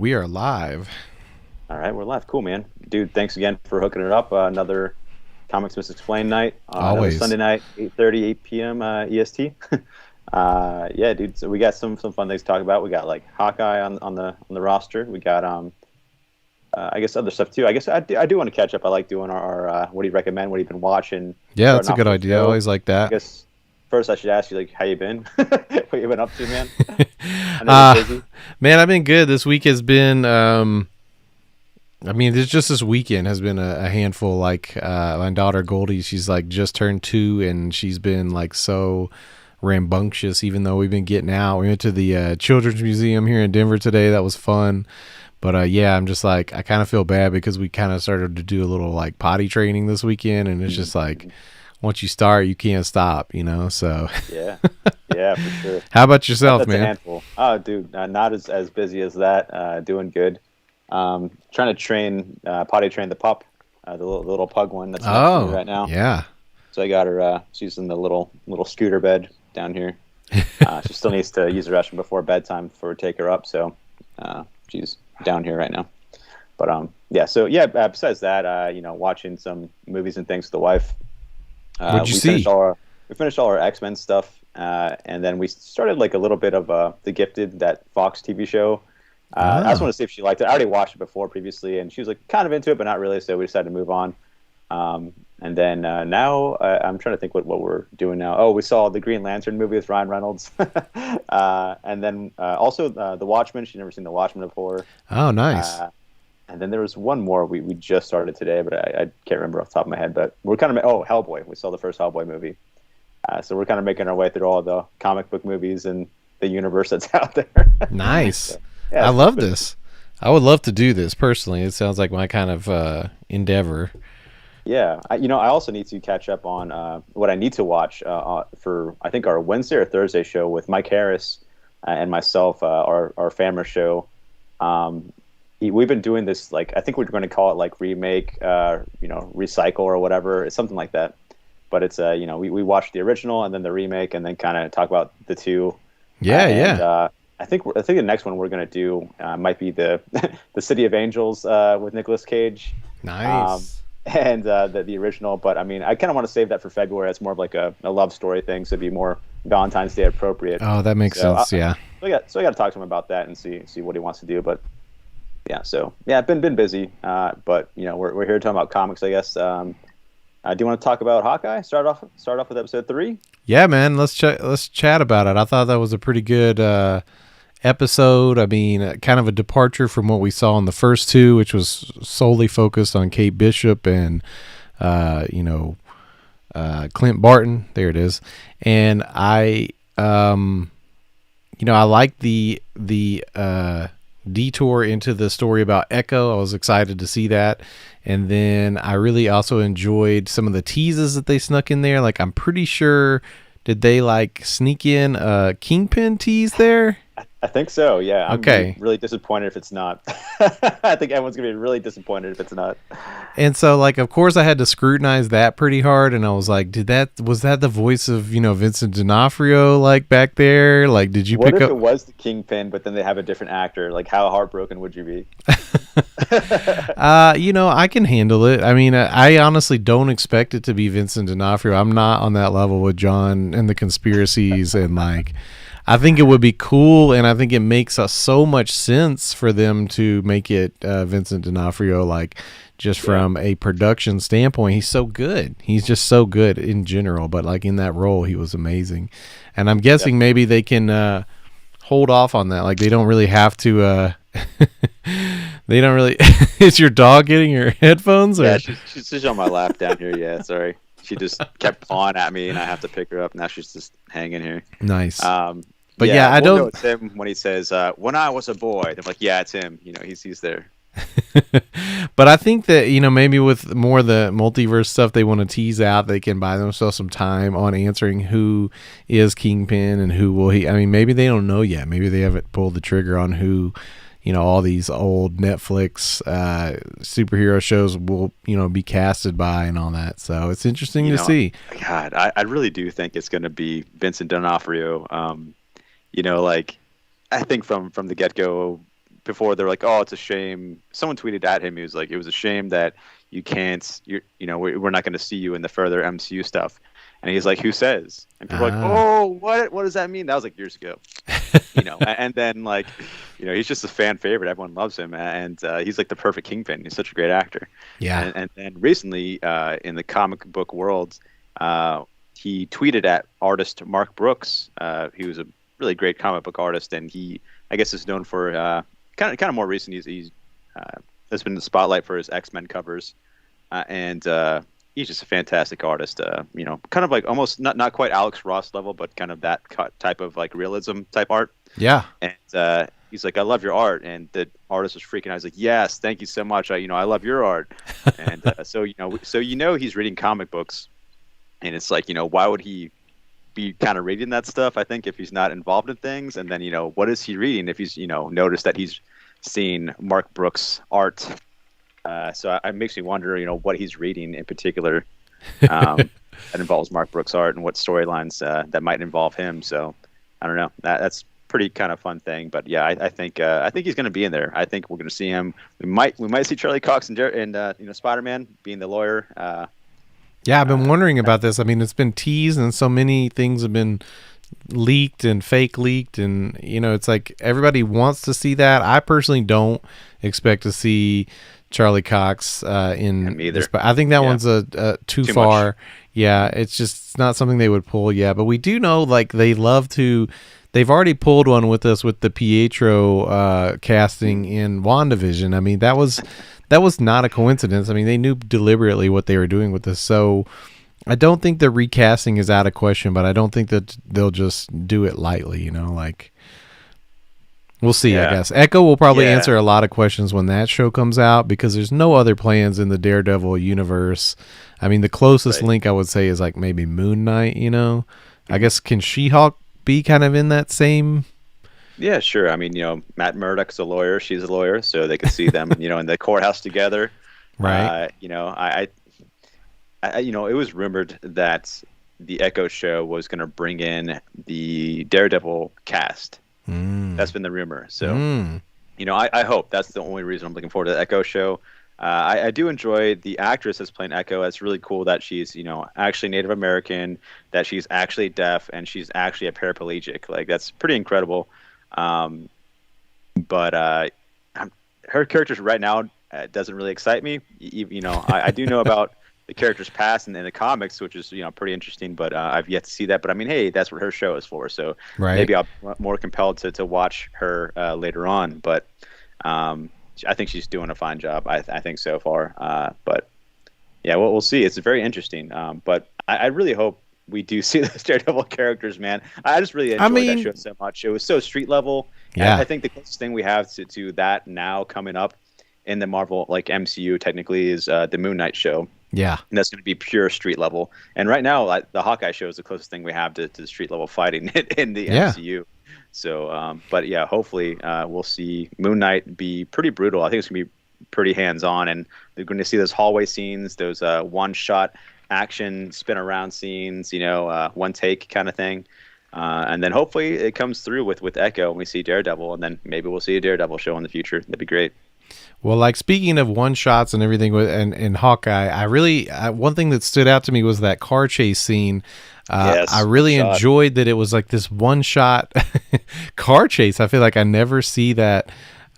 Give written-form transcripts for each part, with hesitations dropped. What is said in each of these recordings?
we are live. All right, we're live. Cool, man. Dude, thanks again for hooking it up. Another Comics Misexplained night. Another Always. Sunday night, 8:30, 8 p.m. EST. Yeah, dude. So we got some fun things to talk about. We got like Hawkeye on the roster. We got I guess other stuff too. I guess I do want to catch up. I like doing our what do you recommend? What have you been watching? Yeah, that's Starting a off good with the idea. I show. always like I that. guess first I should ask you like how you been, what you been up to, man. I know you're uh, busy. Man, I've been good. This week has been, it's just this weekend has been a handful. Like, my daughter Goldie, she's like just turned 2, and she's been like so rambunctious, even though we've been getting out. We went to the Children's Museum here in Denver today. That was fun. But yeah, I'm just like, I kind of feel bad because we kind of started to do a little like potty training this weekend, and it's just like, once you start, you can't stop, So, Yeah, yeah, for sure. how about yourself, That's a man? handful. Oh, dude, not as busy as that. Doing good. Trying to potty train the pup, the little pug one that's next to me Oh, right now. yeah. So I got her. She's in the little scooter bed down here. She still needs to use the restroom before bedtime before we take her up. So she's down here right now. But yeah. So yeah. Besides that, watching some movies and things with the wife. What'd you We finished see? all our X-Men stuff, and then we started like a little bit of The Gifted, that Fox TV show. I just Oh, want to see if she liked it. I already watched it before previously, and she was like kind of into it, but not really. So we decided to move on. And then now I'm trying to think what we're doing now. Oh, we saw the Green Lantern movie with Ryan Reynolds, and then also The Watchmen. She'd never seen The Watchmen before. oh, nice. Uh, and then there was one more we just started today, but I can't remember off the top of my head. But we're kind of Hellboy. We saw the first Hellboy movie, so we're kind of making our way through all the comic book movies and the universe that's out there. Nice. So, yeah, I it's love been, this. I would love to do this personally. It sounds like my kind of endeavor. yeah. I also need to catch up on what I need to watch for I think our Wednesday or Thursday show with Mike Harris and myself, our family show. We've been doing this, like, I think we're going to call it like remake, recycle or whatever. It's something like that. But it's we watched the original and then the remake and then kind of talk about the two. Yeah, And yeah. I think the next one we're going to do might be the the City of Angels with Nicolas Cage. Um, Nice. and the original. But I mean, I kind of want to save that for February. It's more of like a love story thing, so it'd be more Valentine's Day appropriate. Oh, that makes So sense. Yeah. I got to talk to him about that and see what he wants to do. But yeah, so yeah, I've been busy. But we're here talking about comics, I guess. Do you want to talk about Hawkeye? Start off with episode 3. Yeah, man. Let's chat about it. I thought that was a pretty good episode. I mean, kind of a departure from what we saw in the first two, which was solely focused on Kate Bishop and uh, you know Clint Barton. There it is. And I like the detour into the story about Echo. I was excited to see that. And then I really also enjoyed some of the teases that they snuck in there. Like, I'm pretty sure, did they like sneak in a Kingpin tease there? I think so. Yeah, I'm gonna be Okay. really disappointed if it's not. I think everyone's gonna be really disappointed if it's not. And so, like, of course I had to scrutinize that pretty hard. And I was like, was that the voice of, Vincent D'Onofrio, like, back there? Like, did you What pick if up? it was the Kingpin, but then they have a different actor? Like, how heartbroken would you be? I can handle it. I mean, I honestly don't expect it to be Vincent D'Onofrio. I'm not on that level with John and the conspiracies, and like, I think it would be cool, and I think it makes so much sense for them to make it Vincent D'Onofrio. Like, just Yeah, from a production standpoint, he's so good. He's just so good in general, but like in that role, he was amazing. And I'm guessing definitely. maybe they can hold off on that. Like, they don't really have to. They don't really. Is your dog getting your headphones Yeah, or? she's on my lap down here. Yeah, sorry. She just kept pawing at me, and I have to pick her up. Now she's just hanging here. Nice. But Yeah, yeah, I we'll know don't. it's him when he says, "When I was a boy." They're like, "Yeah, it's him." He's there. But I think that maybe with more of the multiverse stuff they want to tease out, they can buy themselves some time on answering who is Kingpin and who will he. I mean, maybe they don't know yet. Maybe they haven't pulled the trigger on who. All these old Netflix superhero shows will be casted by and all that. So it's interesting You to know, see. God, I really do think it's going to be Vincent D'Onofrio. Like, I think from the get go, before they're like, oh, it's a shame. Someone tweeted at him. He was like, it was a shame that you can't. We're not going to see you in the further MCU stuff. And he's like, who says? And people are like, Ah. oh, what? What does that mean? That was like years ago. And then like, he's just a fan favorite. Everyone loves him, and he's like the perfect Kingpin. He's such a great actor. Yeah. And then recently, in the comic book world, he tweeted at artist Mark Brooks. He was a really great comic book artist, and he, I guess, is known for kind of more recent. He's has been in the spotlight for his X-Men covers, and he's just a fantastic artist. Kind of like almost not quite Alex Ross level, but kind of that type of like realism type art. Yeah. And he's like, I love your art, and the artist was freaking out. He's like, yes, thank you so much. I love your art, and so he's reading comic books, and it's like, why would he be kind of reading that stuff? I think if he's not involved in things, and then what is he reading if he's noticed that he's seen Mark Brooks' art. So it makes me wonder, what he's reading in particular that involves Mark Brooks' art, and what storylines that might involve him. So I don't know. That's pretty kind of fun thing. But yeah, I think he's going to be in there. I think we're going to see him. We might see Charlie Cox and Spider-Man being the lawyer. Yeah, I've been wondering about this. I mean, it's been teased, and so many things have been leaked and fake leaked, and it's like everybody wants to see that. I personally don't expect to see Charlie Cox in either. I think that one's too far. Much. Yeah, it's not something they would pull. Yeah, but we do know like they love to. They've already pulled one with us with the Pietro casting in WandaVision. I mean, that was not a coincidence. I mean, they knew deliberately what they were doing with this. So I don't think the recasting is out of question, but I don't think that they'll just do it lightly, like we'll see, yeah. I guess. Echo will probably answer a lot of questions when that show comes out, because there's no other plans in the Daredevil universe. I mean, the closest link I would say is like maybe Moon Knight, I guess. Can She-Hulk be kind of in that same? Yeah, sure. I mean, Matt Murdock's a lawyer. She's a lawyer. So they could see them, in the courthouse together. Right. It was rumored that the Echo show was going to bring in the Daredevil cast. That's been the rumor. So, I hope that's the only reason I'm looking forward to the Echo show. I do enjoy the actress that's playing Echo. It's really cool that she's, actually Native American, that she's actually deaf, and she's actually a paraplegic. Like, that's pretty incredible. But her characters right now doesn't really excite me. I do know about the character's past in the comics, which is pretty interesting, but I've yet to see that. But I mean, hey, that's what her show is for, so maybe I'll be more compelled to watch her later on. But I think she's doing a fine job. I think so far. But yeah, we'll see. It's very interesting. But I really hope we do see those Daredevil characters, man. I just really enjoyed that show so much. It was so street level. Yeah. I think the closest thing we have to that now coming up in the Marvel MCU technically is the Moon Knight show. Yeah. And that's going to be pure street level. And right now, the Hawkeye show is the closest thing we have to the street level fighting in the MCU. So, but yeah, hopefully we'll see Moon Knight be pretty brutal. I think it's going to be pretty hands-on, and they're going to see those hallway scenes, those one-shot action spin around scenes, one take kind of thing. And then hopefully it comes through with Echo and we see Daredevil, and then maybe we'll see a Daredevil show in the future. That'd be great. Well, like speaking of one shots and everything and Hawkeye, I really one thing that stood out to me was that car chase scene. Yes, I really enjoyed that it was like this one shot car chase. I feel like I never see that.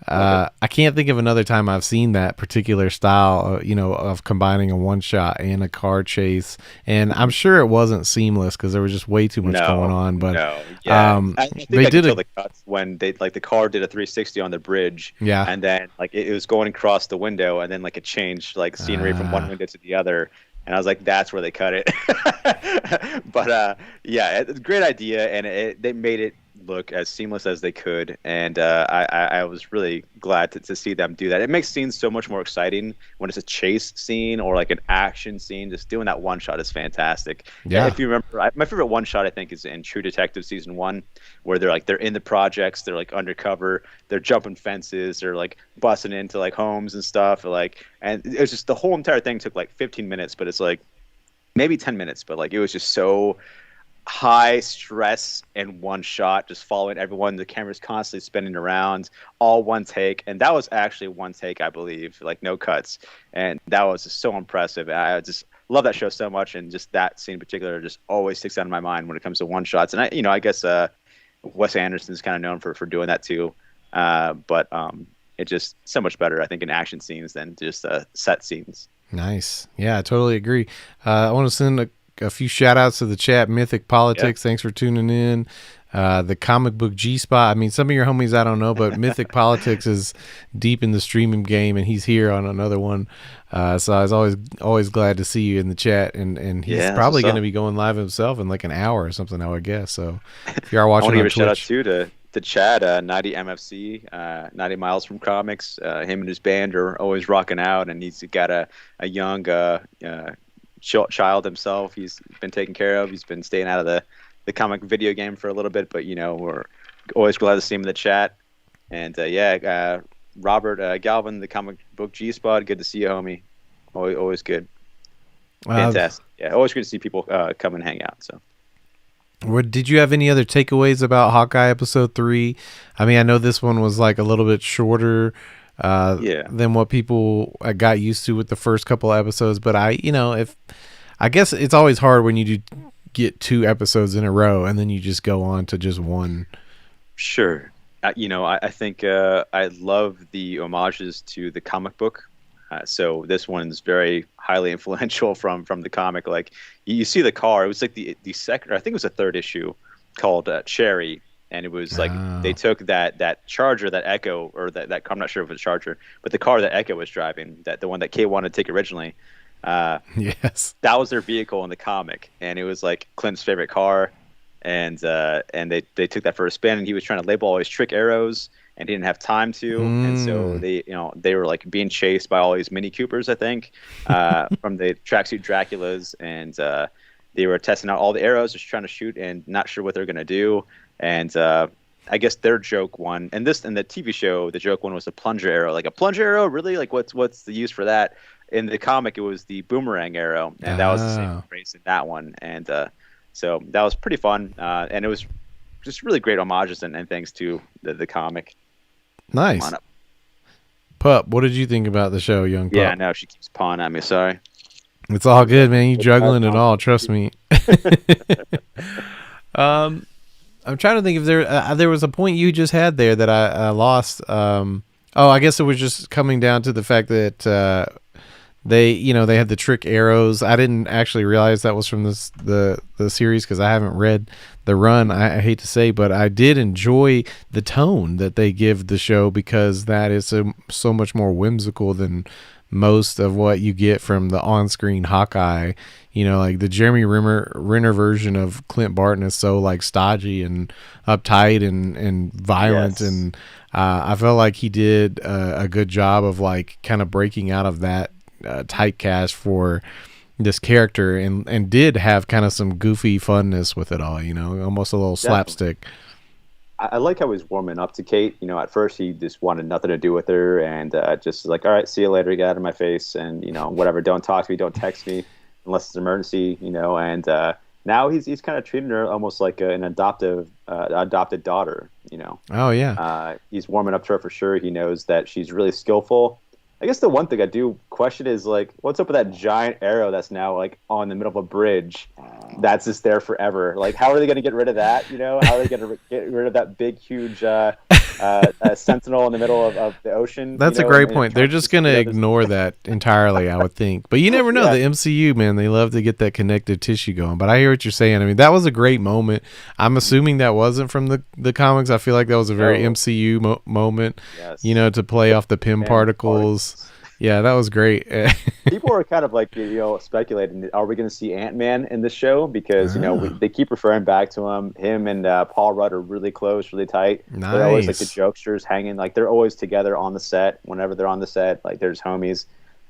I can't think of another time I've seen that particular style, of combining a one shot and a car chase. And I'm sure it wasn't seamless because there was just way too much going on. But I think they did the cuts when they the car did a 360 on the bridge. Yeah, and then it was going across the window, and then it changed scenery from one window to the other. And I was like, that's where they cut it. But yeah, it's a great idea, and they made it look as seamless as they could, and I was really glad to see them do that. It makes scenes so much more exciting when it's a chase scene or an action scene. Just doing that one shot is fantastic. Yeah. If you remember, my favorite one shot I think is in True Detective season 1, where they're in the projects, they're undercover, they're jumping fences, they're busting into homes and stuff, and it was just the whole entire thing took 15 minutes, but it's maybe 10 minutes, but it was just so high stress in one shot, just following everyone. The camera's constantly spinning around, all one take, and that was actually one take, I believe, like no cuts, and that was just so impressive. I just love that show so much, and just that scene in particular just always sticks out in my mind when it comes to one shots. And I guess Wes Anderson's kind of known for doing that too, but it's just so much better, I think, in action scenes than just set scenes. Nice. Yeah, I totally agree. I want to send a few shout outs to the chat. Mythic Yeah. Politics, thanks for tuning in. The comic book G Spot. I mean, some of your homies I don't know, but Mythic Politics is deep in the streaming game, and he's here on another one. So I was always glad to see you in the chat, and he's Yeah, that's probably what's going to up. be going live himself in like an hour or something, I would guess. So if you are I want watching to give on a shout out Twitch, too to Chad, 90 MFC, 90 Miles from Comics. Him and his band are always rocking out, and he's got a young child himself. He's been taken care of. He's been staying out of the comic video game for a little bit, but we're always glad to see him in the chat. And Robert Galvin, the comic book G Spot. Good to see you, homie. Always good. uh, Fantastic. Yeah, always good to see people come and hang out. So. did you have any other takeaways about Hawkeye episode 3? I mean, I know this one was like a little bit shorter Yeah. than what people got used to with the first couple of episodes, but if I guess it's always hard when you do get 2 episodes in a row and then you just go on to just one. Sure. I think I love the homages to the comic book. So this one's very highly influential from the comic. Like you see the car. It was like the second, or I think it was the third issue, called Cherry, and it was like they Oh, took that Charger, that Echo, or that I'm not sure if it was Charger, but the car that Echo was driving, that the one that Kate wanted to take originally. Uh, yes. that was their vehicle in the comic, and it was like Clint's favorite car, and they took that for a spin, and he was trying to label all his trick arrows, and he didn't have time to, and so Mm. they were like being chased by all these Mini Coopers, I think, from the tracksuit Draculas, and they were testing out all the arrows, just trying to shoot, and not sure what they're gonna do, and I guess their joke one, and this in the TV show, the joke one was a plunger arrow. Like a plunger arrow, really? Like what's the use for that? In the comic, it was the boomerang arrow, and that was the same Oh, race in that one. And so that was pretty fun, and it was just really great homages and things to the comic. Come on nice. up. Pup, what did you think about the show, young Yeah, I pup? know she keeps pawing at me. Sorry. It's all good, man. You It's our juggling it phone. all. Trust me. um, I'm trying to think if there was a point you just had there that I lost. Oh, I guess it was just coming down to the fact that they had the trick arrows. I didn't actually realize that was from the series because I haven't read the run. I hate to say, but I did enjoy the tone that they give the show because that is so much more whimsical than most of what you get from the on-screen Hawkeye. Like the Jeremy Renner version of Clint Barton is so like stodgy and uptight and violent, Yes, and I felt like he did a good job of like kind of breaking out of that typecast for this character, and did have kind of some goofy funness with it all. Almost a little definitely. slapstick. I like how he's warming up to Kate. At first he just wanted nothing to do with her, and just like, all right, see you later, get out of my face, and whatever, don't talk to me, don't text me unless it's an emergency, and now he's kind of treating her almost like an adopted daughter. Oh yeah. He's warming up to her for sure. He knows that she's really skillful. I guess the one thing I do question is like, what's up with that giant arrow that's now like on the middle of a bridge, that's just there forever? Like, how are they going to get rid of that? How are they going to get rid of that big, huge sentinel in the middle of the ocean? That's a And, great point. They're trying to just just going get to other. ignore that entirely, I would think. But you never know. Yeah, The MCU, man, they love to get that connective tissue going. But I hear what you're saying. I mean, that was a great moment. I'm assuming that wasn't from the comics. I feel like that was a very no, MCU moment, yes, to play off the Pym and particles. particles. Yeah, that was great. People are kind of like speculating, are we going to see Ant-Man in this show, because Oh, they keep referring back to him and Paul Rudd are really close, really tight. They're always like the nice. jokesters hanging, like they're always together on the set. Whenever they're on the set, like there's homies.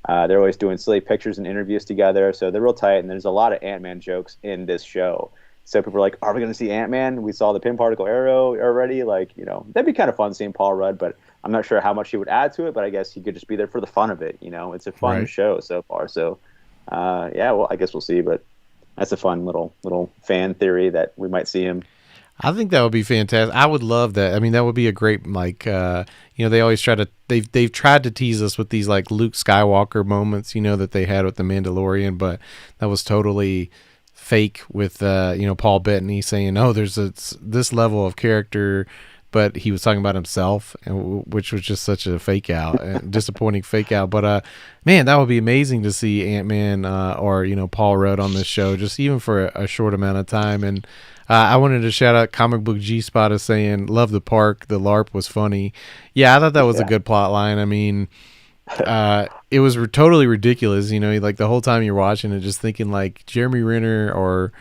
They're always doing silly pictures and interviews together, so they're real tight, and there's a lot of Ant-Man jokes in this show. So people are like, are we going to see Ant-Man? We saw the Pin Particle Arrow already. Like, that'd be kind of fun seeing Paul Rudd, but I'm not sure how much he would add to it, but I guess he could just be there for the fun of it. It's a fun Right. show so far. So, yeah, well, I guess we'll see. But that's a fun little fan theory that we might see him. I think that would be fantastic. I would love that. I mean, that would be a great like they always try to they've tried to tease us with these like Luke Skywalker moments, that they had with the Mandalorian, but that was totally fake with Paul Bettany saying, "Oh, there's this level of character," but he was talking about himself, which was just such a fake out, disappointing fake out. But man, that would be amazing to see Ant-Man or Paul Rudd on this show, just even for a short amount of time. And I wanted to shout out Comic Book G Spot as saying, "Love the park. The LARP was funny." Yeah, I thought that was a good plot line. I mean, it was totally ridiculous. Like the whole time you're watching it, just thinking like Jeremy Renner or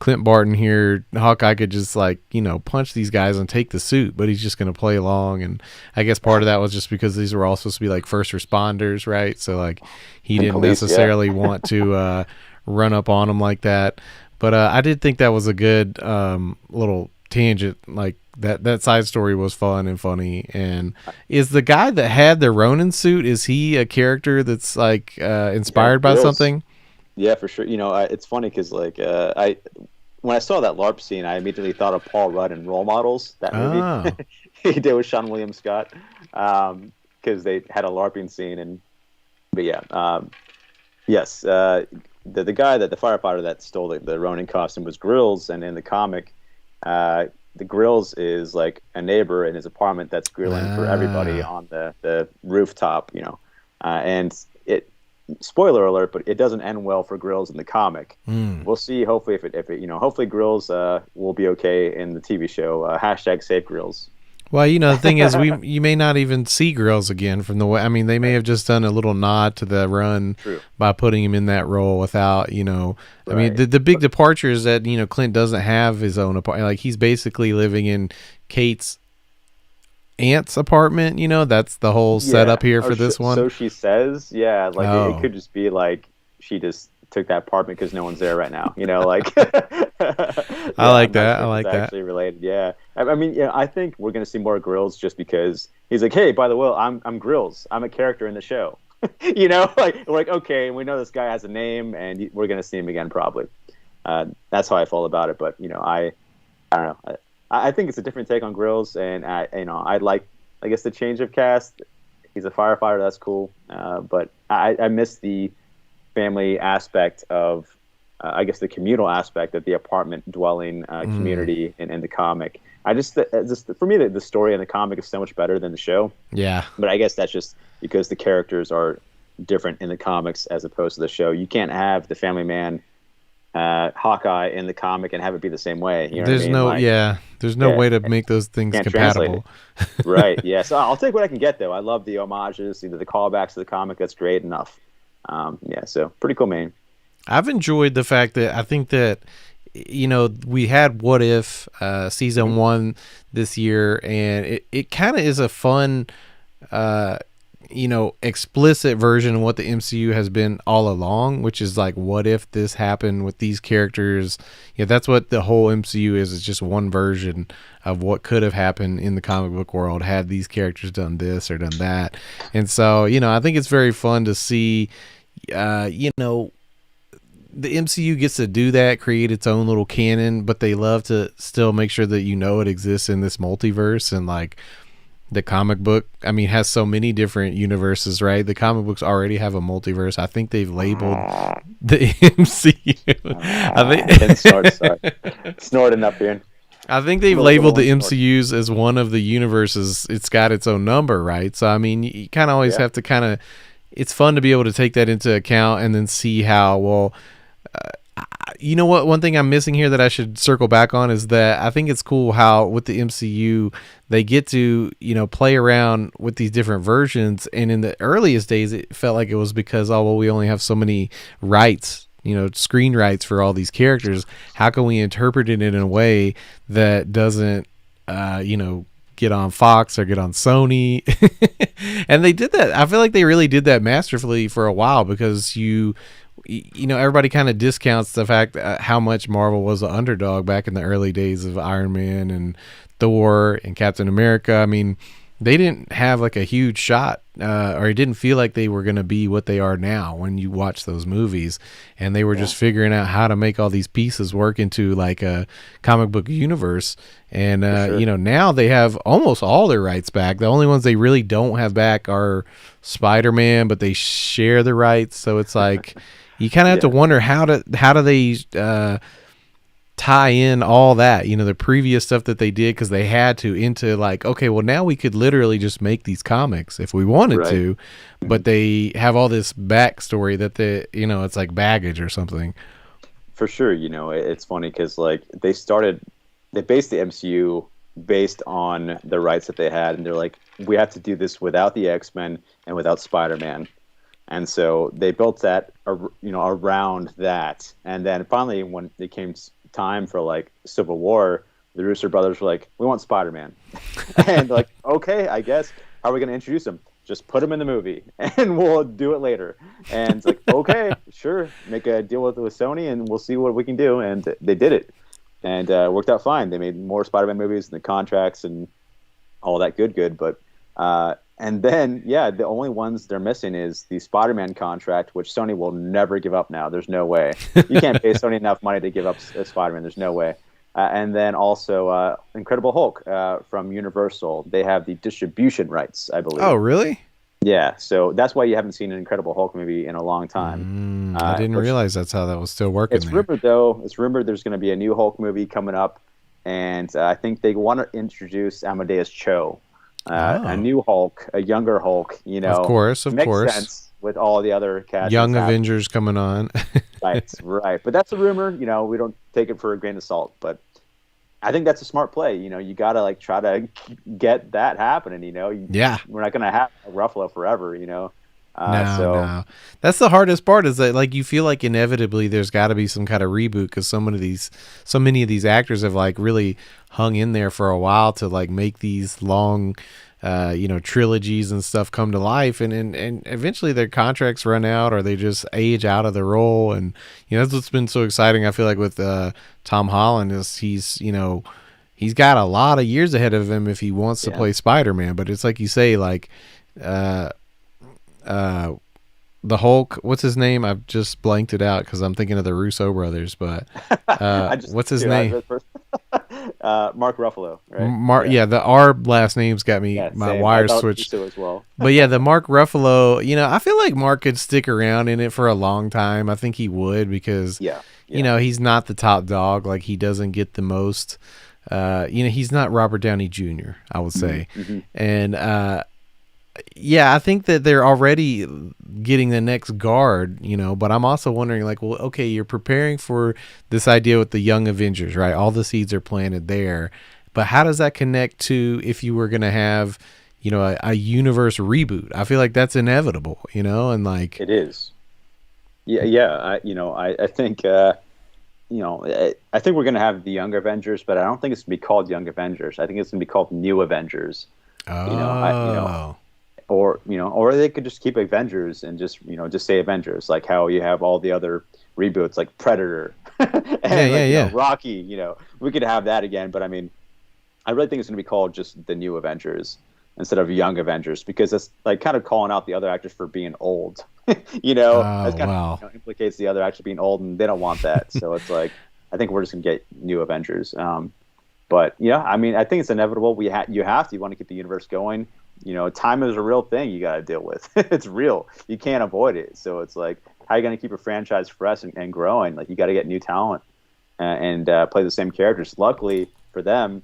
Clint Barton here, Hawkeye could just like, punch these guys and take the suit, but he's just going to play along. And I guess part of that was just because these were all supposed to be like first responders, right? So like he didn't necessarily want to run up on them like that. But I did think that was a good little tangent. Like that side story was fun and funny. And is the guy that had the Ronin suit, is he a character that's like inspired by something? Yeah, for sure. It's funny because like when I saw that LARP scene, I immediately thought of Paul Rudd in Role Models, that movie he did with Sean William Scott, because they had a LARPing scene. But yeah, yes, the guy the firefighter that stole the Ronin costume was Grills, and in the comic, the Grills is like a neighbor in his apartment that's grilling for everybody on the rooftop, and it. Spoiler alert, but it doesn't end well for Grills in the comic. We'll see. Hopefully, if it hopefully Grills will be okay in the TV show. Hashtag save Grills. Well, the thing is, you may not even see Grills again from the way. I mean, they may have just done a little nod to the run by putting him in that role without, I mean, the big departure is that Clint doesn't have his own apartment. Like he's basically living in Kate's aunt's apartment. That's the whole setup here for this one. So she says, like it could just be like she just took that apartment because no one's there right now. Like I like that. I like that. Actually related. Yeah. I mean, I think we're gonna see more Grills just because he's like, hey, by the way, I'm Grills. I'm a character in the show. Like we're like, okay, and we know this guy has a name, and we're gonna see him again probably. That's how I felt about it. But I don't know. I think it's a different take on Grills, and I like, I guess, the change of cast. He's a firefighter, that's cool, but I miss the family aspect of, I guess, the communal aspect of the apartment dwelling community in the comic. Just for me, the story in the comic is so much better than the show. Yeah, but I guess that's just because the characters are different in the comics as opposed to the show. You can't have the family man Hawkeye in the comic and have it be the same way. There's no way to make those things compatible. Right. Yeah. So I'll take what I can get, though. I love the homages, the callbacks to the comic. That's great enough. So pretty cool, man. I've enjoyed the fact that I think that we had What If season 1 this year, and it kind of is a fun explicit version of what the MCU has been all along, which is like, what if this happened with these characters? That's what the whole MCU is. It's just one version of what could have happened in the comic book world had these characters done this or done that. And so, I think it's very fun to see, the MCU gets to do that, create its own little canon, but they love to still make sure that it exists in this multiverse. And like, the comic book, I mean, has so many different universes, right? The comic books already have a multiverse. I think they've labeled the MCU. Snorting up here. I think they've labeled the MCUs as one of the universes. It's got its own number, right? So, I mean, you kind of always have to it's fun to be able to take that into account and then see how, what? One thing I'm missing here that I should circle back on is that I think it's cool how with the MCU they get to play around with these different versions. And in the earliest days, it felt like it was because we only have so many rights, screen rights for all these characters. How can we interpret it in a way that doesn't, get on Fox or get on Sony? And they did that. I feel like they really did that masterfully for a while because everybody kind of discounts the fact how much Marvel was an underdog back in the early days of Iron Man and Thor and Captain America. I mean, they didn't have like a huge shot, or it didn't feel like they were going to be what they are now when you watch those movies, and they were just figuring out how to make all these pieces work into like a comic book universe. And sure. now they have almost all their rights back. The only ones they really don't have back are Spider-Man, but they share the rights, so it's like you kind of have to wonder how do they tie in all that, the previous stuff that they did, because they had to, into like, okay, well, now we could literally just make these comics if we wanted to, but they have all this backstory that it's like baggage or something. For sure. It's funny because like they based the MCU based on the rights that they had, and they're like, we have to do this without the X-Men and without Spider-Man. And so they built that, around that. And then finally, when it came time for like Civil War, the Russo brothers were like, we want Spider-Man. And like, okay, I guess, how are we going to introduce him? Just put him in the movie and we'll do it later. And it's like, okay, sure, make a deal with Sony and we'll see what we can do. And they did it, and worked out fine. They made more Spider-Man movies and the contracts and all that good. But and then, the only ones they're missing is the Spider-Man contract, which Sony will never give up now. There's no way. You can't pay Sony enough money to give up Spider-Man. There's no way. And then also Incredible Hulk from Universal. They have the distribution rights, I believe. Oh, really? Yeah, so that's why you haven't seen an Incredible Hulk movie in a long time. I didn't realize that's how that was still working. It's rumored, though. It's rumored there's going to be a new Hulk movie coming up, and I think they want to introduce Amadeus Cho. A new Hulk, a younger Hulk, Of course. Makes sense with all the other cast. Young Avengers coming on. Right. But that's a rumor. We don't take it for a grain of salt. But I think that's a smart play. You got to like try to get that happening. We're not going to have Ruffalo forever. No. That's the hardest part, is that like you feel like inevitably there's got to be some kind of reboot, because so many of these actors have like really hung in there for a while to like make these long trilogies and stuff come to life, and eventually their contracts run out or they just age out of the role. And that's what's been so exciting, I feel like, with Tom Holland, is he's got a lot of years ahead of him if he wants to play Spider-Man. But it's like you say, like the Hulk, what's his name? I've just blanked it out because I'm thinking of the Russo brothers, but what's his name? Mark Ruffalo, right? The R last name's got me my wires switched as well. But the Mark Ruffalo, I feel like Mark could stick around in it for a long time. I think he would, because he's not the top dog. Like, he doesn't get the most he's not Robert Downey Jr., I would say. And I think that they're already getting the next guard, but I'm also wondering, like, well, okay, you're preparing for this idea with the Young Avengers, right? All the seeds are planted there, but how does that connect to if you were going to have, a universe reboot? I feel like that's inevitable, and like it is. I think, I think we're going to have the Young Avengers, but I don't think it's going to be called Young Avengers. I think it's going to be called New Avengers. Or they could just keep Avengers and just say Avengers, like how you have all the other reboots like Predator and Rocky. We could have that again, but I mean, I really think it's going to be called just the New Avengers instead of Young Avengers, because it's like kind of calling out the other actors for being old. That kind of implicates the other actors being old, and they don't want that. So it's like, I think we're just going to get New Avengers. But I mean, I think it's inevitable. You want to keep the universe going. Time is a real thing you got to deal with. It's real. You can't avoid it. So it's like, how are you going to keep a franchise fresh and growing? Like, you got to get new talent and play the same characters. Luckily for them,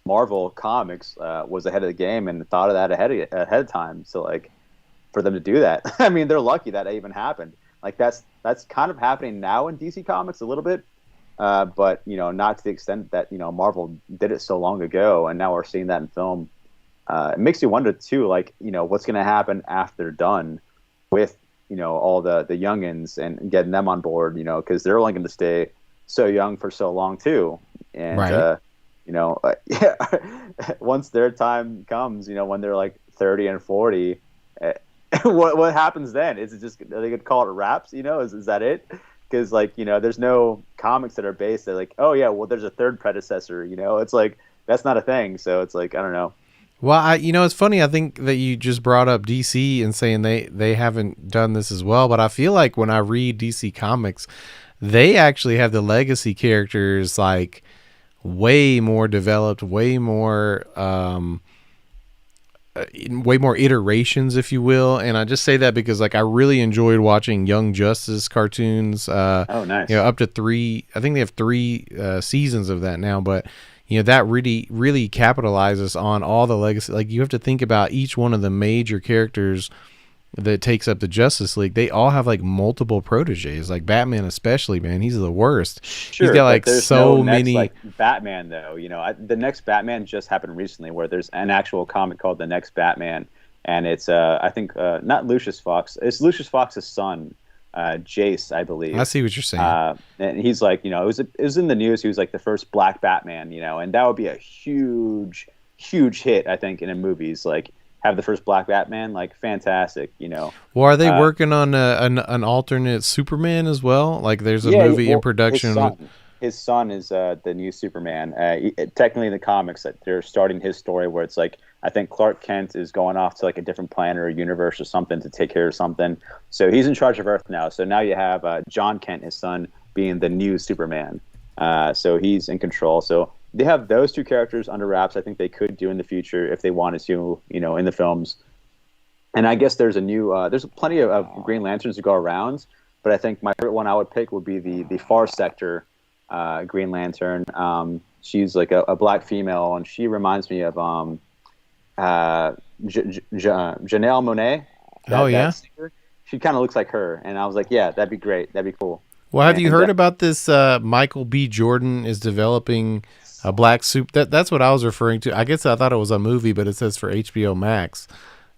Marvel Comics was ahead of the game and thought of that ahead of time. So like, for them to do that, I mean, they're lucky that even happened. Like, that's kind of happening now in DC Comics a little bit, but not to the extent that Marvel did it so long ago, and now we're seeing that in film. It makes you wonder too, like, what's going to happen after they're done with, all the youngins and getting them on board, because they're only going to stay so young for so long too. And, once their time comes, when they're like 30 and 40, what happens then? Is it just, are they going to call it wraps? Is that it? Because like, there's no comics that are based that like, oh yeah, well, there's a third predecessor, it's like, that's not a thing. So it's like, I don't know. Well, it's funny. I think that you just brought up DC and saying they haven't done this as well. But I feel like when I read DC comics, they actually have the legacy characters like way more developed, way more iterations, if you will. And I just say that because like I really enjoyed watching Young Justice cartoons. Oh, nice. Up to three. I think they have three seasons of that now, but that really capitalizes on all the legacy. Like you have to think about each one of the major characters that takes up the Justice League. They all have like multiple proteges. Like Batman, especially, man, he's the worst. Sure, He's got like there's so no many. like Batman though. The next Batman just happened recently, where there's an actual comic called The Next Batman, and it's I think not Lucius Fox. It's Lucius Fox's son, Jace, I believe. I see what you're saying. And he's like, it was in the news. He was like the first Black Batman, and that would be a huge hit, I think, in movies. Like have the first Black Batman, like fantastic. Well, are they working on an alternate Superman as well? Like there's a movie in production. His son is the new Superman. Technically in the comics, that they're starting his story where it's like, I think Clark Kent is going off to like a different planet or a universe or something to take care of something. So he's in charge of Earth now. So now you have John Kent, his son, being the new Superman. So he's in control. So they have those two characters under wraps. I think they could do in the future if they wanted to, in the films. And I guess there's there's plenty of Green Lanterns to go around. But I think my favorite one I would pick would be the Far Sector Green Lantern. She's like a black female, and she reminds me of Janelle Monáe. Yeah. She kind of looks like her, and I was like, yeah, that'd be great. That'd be cool. Well, have you heard about this? Michael B. Jordan is developing a black soup. That's what I was referring to. I guess I thought it was a movie, but it says for HBO Max.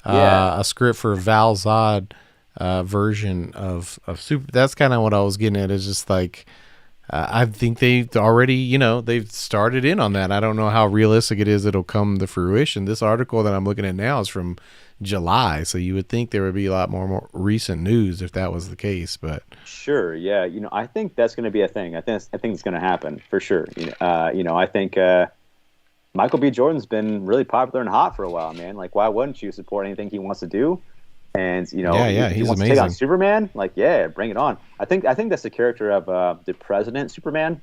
A script for Val Zod version of Super. That's kind of what I was getting at. Is just like I think they've already, they've started in on that. I don't know how realistic it is it'll come to fruition. This article that I'm looking at now is from July, so you would think there would be a lot more recent news if that was the case. But sure, yeah, I think that's going to be a thing. I think it's going to happen for sure. I think Michael B. Jordan's been really popular and hot for a while, man. Like, why wouldn't you support anything he wants to do? And he's he wants amazing. to take on Superman. Like, yeah, bring it on. I think that's the character of the President Superman,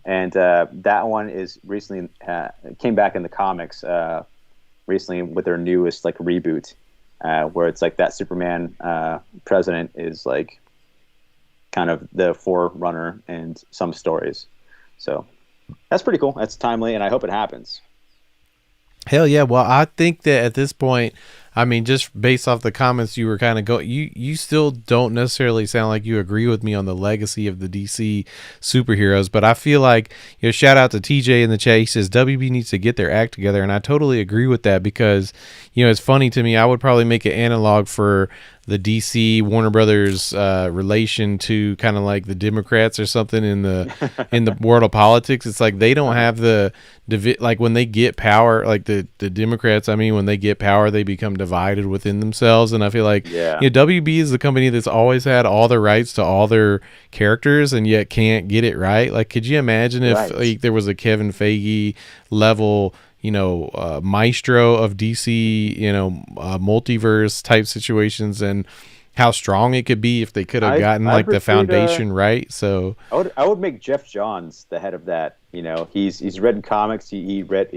and that one is recently came back in the comics recently with their newest like reboot, where it's like that Superman President is like kind of the forerunner in some stories. So that's pretty cool. That's timely, and I hope it happens. Hell yeah. Well, I think that at this point, I mean, just based off the comments you were kind of going, you still don't necessarily sound like you agree with me on the legacy of the DC superheroes, but I feel like, shout out to TJ in the chat. He says WB needs to get their act together, and I totally agree with that because, it's funny to me. I would probably make an analog for the DC Warner Brothers relation to kind of like the Democrats or something in the world of politics. It's like they don't have like when they get power, like the Democrats, I mean, when they get power, they become divided within themselves. And I feel like WB is the company that's always had all the rights to all their characters and yet can't get it right. Like, could you imagine if like there was a Kevin Feige level maestro of DC, multiverse type situations, and how strong it could be if they could have gotten like the foundation right. So I would make Jeff Johns the head of that. He's read in comics. He read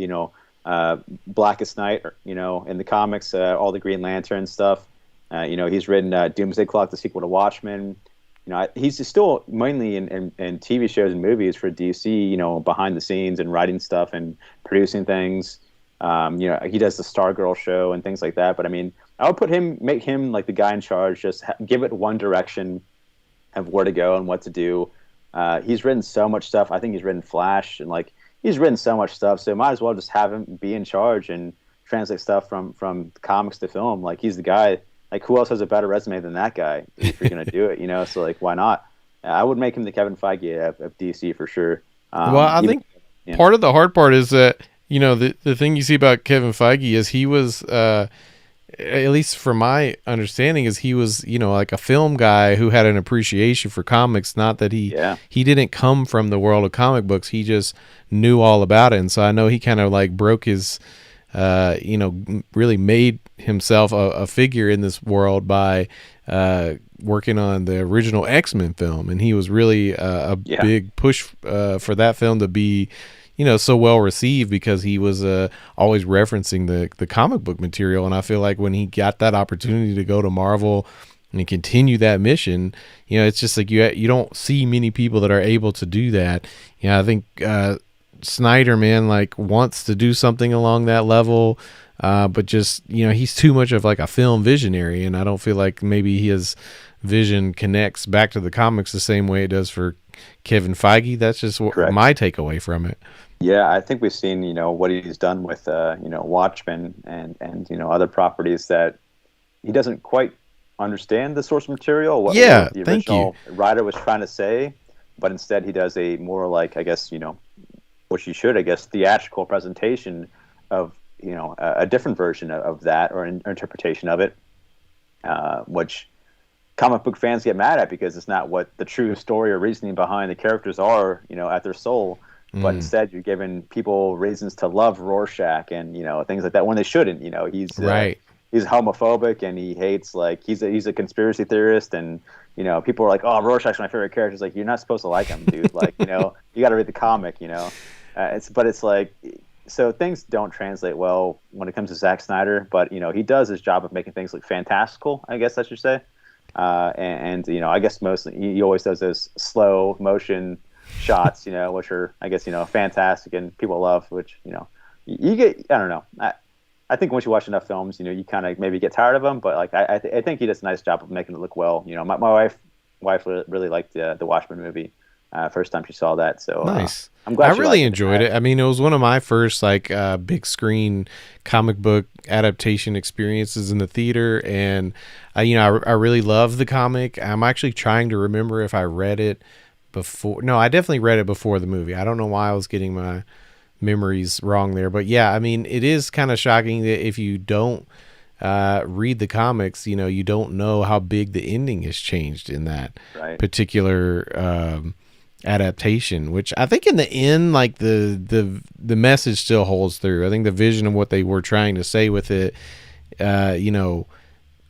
Blackest Night, in the comics, all the Green Lantern stuff. He's written Doomsday Clock, the sequel to Watchmen. He's still mainly in TV shows and movies for DC, behind the scenes and writing stuff and producing things. He does the Stargirl show and things like that. But I mean, I would make him like the guy in charge, just give it one direction of where to go and what to do. He's written so much stuff. I think he's written Flash and like he's written so much stuff. So might as well just have him be in charge and translate stuff from comics to film. Like he's the guy. Like, who else has a better resume than that guy if you're going to do it, So, like, why not? I would make him the Kevin Feige of DC for sure. Well, I think part of the hard part is that, the thing you see about Kevin Feige is he was, at least from my understanding, is he was, like a film guy who had an appreciation for comics. Not that he didn't come from the world of comic books. He just knew all about it. And so I know he kind of, like, broke his really made himself a figure in this world by working on the original X-Men film, and he was really a Yeah. big push for that film to be so well received because he was always referencing the comic book material. And I feel like when he got that opportunity to go to Marvel and continue that mission, it's just like you don't see many people that are able to do that. I think Snyder, man, like wants to do something along that level, but just he's too much of like a film visionary, and I don't feel like maybe his vision connects back to the comics the same way it does for Kevin Feige. That's just Correct. my takeaway from it. Yeah, I think we've seen, what he's done with, Watchmen and other properties that he doesn't quite understand the source material, what the Thank you. original writer was trying to say, but instead he does a more like, I guess, which you should, I guess, theatrical presentation of, a different version of that or an interpretation of it, which comic book fans get mad at because it's not what the true story or reasoning behind the characters are, at their soul. But instead, you're giving people reasons to love Rorschach and things like that when they shouldn't. He's Right. He's homophobic and he hates he's a conspiracy theorist and people are like, oh, Rorschach's my favorite character. It's like, you're not supposed to like him, dude. You got to read the comic. It's like, so things don't translate well when it comes to Zack Snyder. But he does his job of making things look fantastical, I guess I should say. I guess mostly he always does those slow motion shots, which are, I guess, fantastic and people love, which, you get, I don't know. I think once you watch enough films, you kind of maybe get tired of them, but I think he does a nice job of making it look well. My wife really liked the Watchmen movie first time she saw that. So Nice. I'm glad I she really liked enjoyed it. I mean, it was one of my first big screen comic book adaptation experiences in the theater, and I really love the comic. I'm actually trying to remember if I read it before. No, I definitely read it before the movie. I don't know why I was getting my memories wrong there, but yeah, I mean, it is kind of shocking that if you don't read the comics, you don't know how big the ending has changed in that particular adaptation, which I think in the end, like the message still holds through. I think the vision of what they were trying to say with it,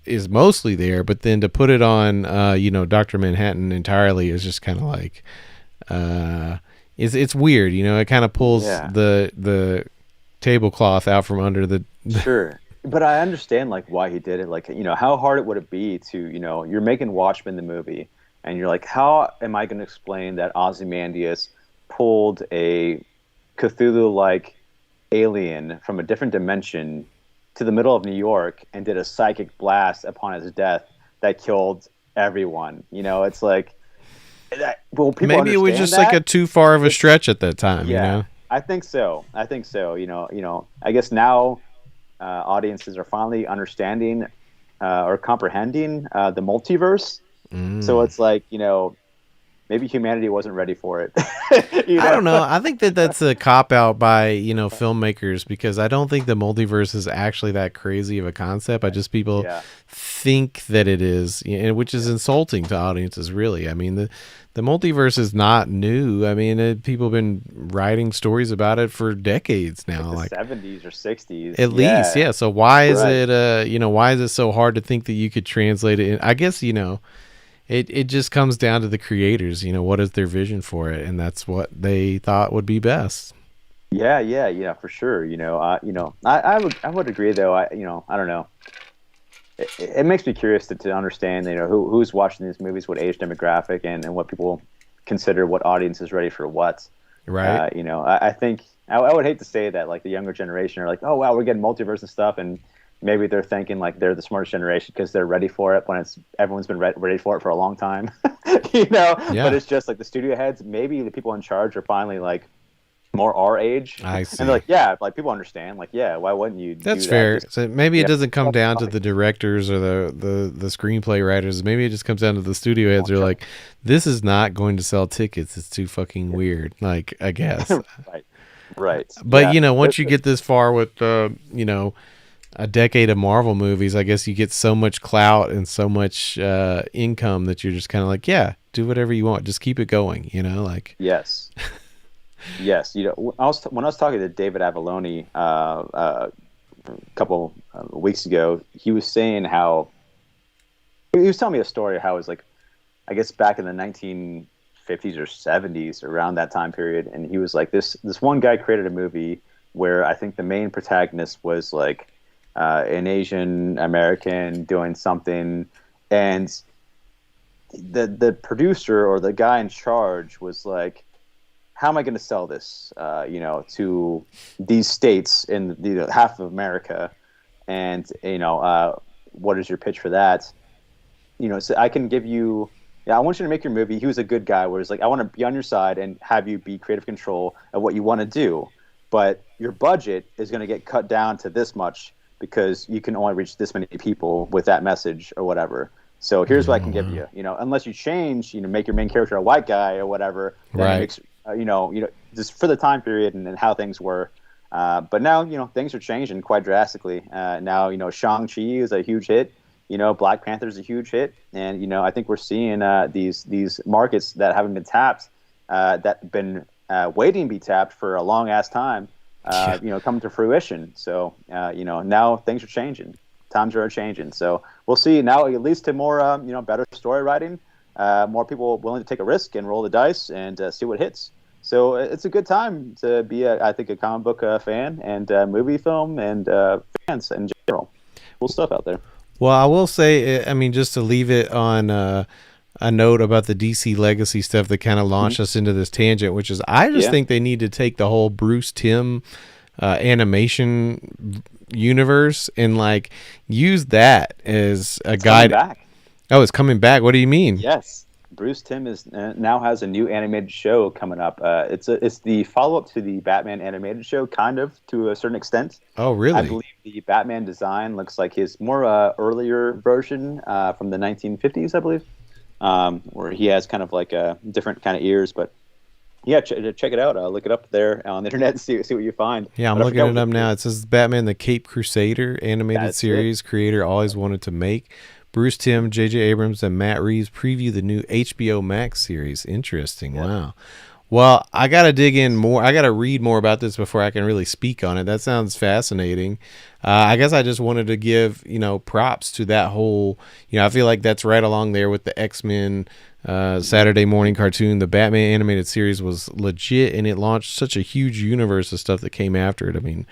is mostly there, but then to put it on, Dr. Manhattan entirely is just kind of like, it's weird, it kind of pulls the tablecloth out from under the. Sure. But I understand why he did it. How hard it would it be to, you're making Watchmen the movie and you're like, how am I going to explain that Ozymandias pulled a Cthulhu-like alien from a different dimension to the middle of New York and did a psychic blast upon his death that killed everyone? It's like, well, people maybe it was just that. A too far of a stretch at that time. I think so. I guess now audiences are finally understanding or comprehending the multiverse. So it's like, maybe humanity wasn't ready for it. I don't know. I think that's a cop out by, filmmakers, because I don't think the multiverse is actually that crazy of a concept. I just people think that it is, which is insulting to audiences, really. I mean, the multiverse is not new. I mean, people have been writing stories about it for decades now, like the 70s or 60s. At least, yeah. So why is it, why is it so hard to think that you could translate it? I guess, it just comes down to the creators, what is their vision for it, and that's what they thought would be best. Yeah, for sure. I would agree though. I don't know. It makes me curious to understand, who's watching these movies, what age demographic, and what people consider what audience is ready for what. Right. I think I would hate to say that the younger generation are like, oh wow, we're getting multiverse and stuff, and maybe they're thinking they're the smartest generation because they're ready for it when everyone's been ready for it for a long time. Yeah. But it's just the studio heads, maybe the people in charge are finally more our age. I see. And they're people understand. Why wouldn't you? That's do fair. That? So maybe it doesn't come down to the directors or the screenplay writers. Maybe it just comes down to the studio heads. They're like, this is not going to sell tickets. It's too fucking weird. I guess. Right. But once you get this far with a decade of Marvel movies, I guess you get so much clout and so much income that you're just kind of do whatever you want. Just keep it going, Yes. Yes. When I was talking to David Avallone a couple weeks ago. He was saying how he was telling me a story how it was like, I guess back in the 1950s or 70s, around that time period, and he was like, this one guy created a movie where I think the main protagonist was like an Asian American doing something, and the producer or the guy in charge was like, how am I going to sell this, to these states in half of America, and what is your pitch for that? So I can give you. Yeah, I want you to make your movie. He was a good guy, where it's like, I want to be on your side and have you be creative control of what you want to do, but your budget is going to get cut down to this much because you can only reach this many people with that message or whatever. So here's what I can give you. Unless you change, make your main character a white guy or whatever. Then Right. it makes just for the time period and how things were. But now things are changing quite drastically. Now Shang-Chi is a huge hit. Black Panther is a huge hit, and I think we're seeing these markets that haven't been tapped, that been waiting to be tapped for a long ass time, come to fruition. So now things are changing, times are changing. So we'll see now, at least to more better story writing, more people willing to take a risk and roll the dice and see what hits. So it's a good time to be I think a comic book fan and movie film and fans in general. Cool stuff out there. Well, I will say, I mean, just to leave it on a note about the DC Legacy stuff that kind of launched us into this tangent, which is I just think they need to take the whole Bruce Timm animation universe and like use that as a guide. Back. Oh, it's coming back. What do you mean? Yes. Bruce Timm is now has a new animated show coming up. It's the follow-up to the Batman animated show, kind of, to a certain extent. Oh, really? I believe the Batman design looks like his more earlier version from the 1950s, I believe, where he has kind of like a different kind of ears. But yeah, check it out. Look it up there on the internet and see what you find. Yeah, I'm looking it up now. It says Batman the Cape Crusader animated series creator always wanted to make. Bruce Timm, J.J. Abrams, and Matt Reeves preview the new HBO Max series. Interesting. Yeah. Wow. Well, I got to dig in more. I got to read more about this before I can really speak on it. That sounds fascinating. I guess I just wanted to give, props to that whole, I feel like that's right along there with the X-Men Saturday morning cartoon. The Batman animated series was legit, and it launched such a huge universe of stuff that came after it. I mean,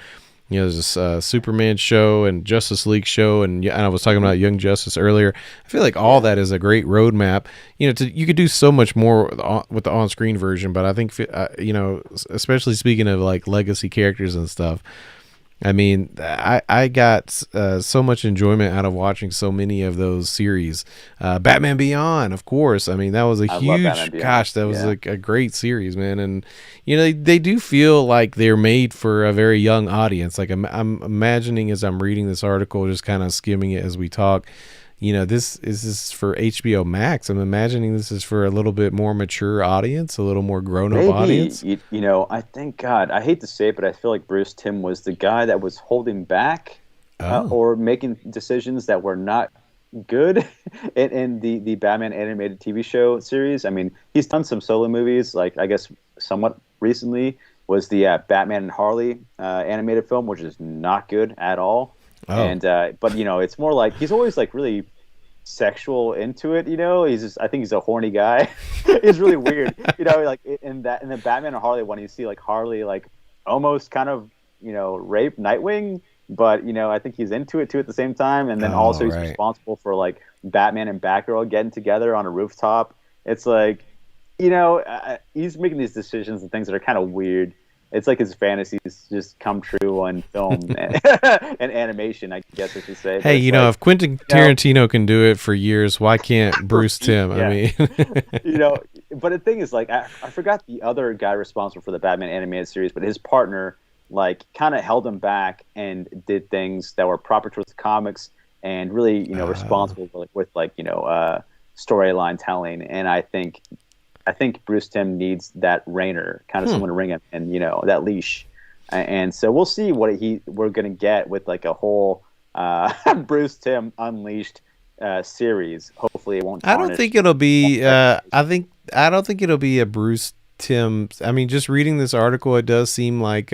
there's this Superman show and Justice League show, and I was talking about Young Justice earlier. I feel like all that is a great roadmap. You could do so much more with the on-screen version, but I think, especially speaking of like legacy characters and stuff, I mean, I got so much enjoyment out of watching so many of those series. Batman Beyond, of course. I mean, that was a huge, gosh, that was a great series, man. And, they do feel like they're made for a very young audience. Like I'm imagining as I'm reading this article, just kind of skimming it as we talk, this is for HBO Max. I'm imagining this is for a little bit more mature audience, a little more grown-up audience. I think, God, I hate to say it, but I feel like Bruce Timm was the guy that was holding back or making decisions that were not good in the Batman animated TV show series. I mean, he's done some solo movies, like I guess somewhat recently was the Batman and Harley animated film, which is not good at all. Oh. And but it's more like he's always like really sexual into it. I think he's a horny guy. It's really weird. Like in the Batman and Harley one, you see like Harley like almost kind of rape Nightwing, but I think he's into it too at the same time. And then also he's responsible for like Batman and Batgirl getting together on a rooftop. It's like he's making these decisions and things that are kind of weird. It's like his fantasies just come true on film and animation, I guess I should say. Hey, if Quentin Tarantino can do it for years, why can't Bruce Timm? I mean, but the thing is, like, I forgot the other guy responsible for the Batman animated series, but his partner, like, kind of held him back and did things that were proper towards the comics and really, responsible with storyline telling. And I think Bruce Timm needs that reiner, kind of someone to ring him, and that leash. And so we'll see what we're gonna get with like a whole Bruce Timm Unleashed series. Hopefully, it won't. I don't think it'll be. I don't think it'll be a Bruce Timm. I mean, just reading this article, it does seem like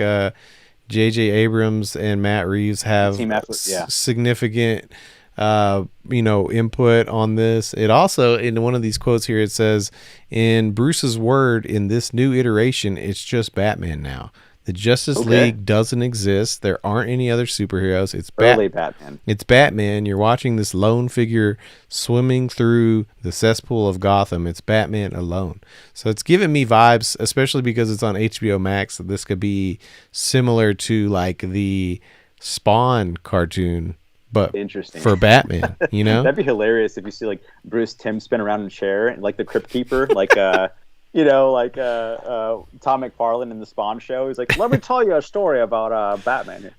J.J. Abrams and Matt Reeves have Team effort, yeah. significant, input on this. It also, in one of these quotes here, it says, in Bruce's word, in this new iteration, it's just Batman now. The Justice League doesn't exist. There aren't any other superheroes. It's Batman. It's Batman. You're watching this lone figure swimming through the cesspool of Gotham. It's Batman alone. So it's giving me vibes, especially because it's on HBO Max, that this could be similar to like the Spawn cartoon, but interesting for Batman, you know? That'd be hilarious if you see like Bruce Timm spin around in a chair, like the Crypt Keeper, like Tom McFarlane in the Spawn show. He's like, let me tell you a story about Batman.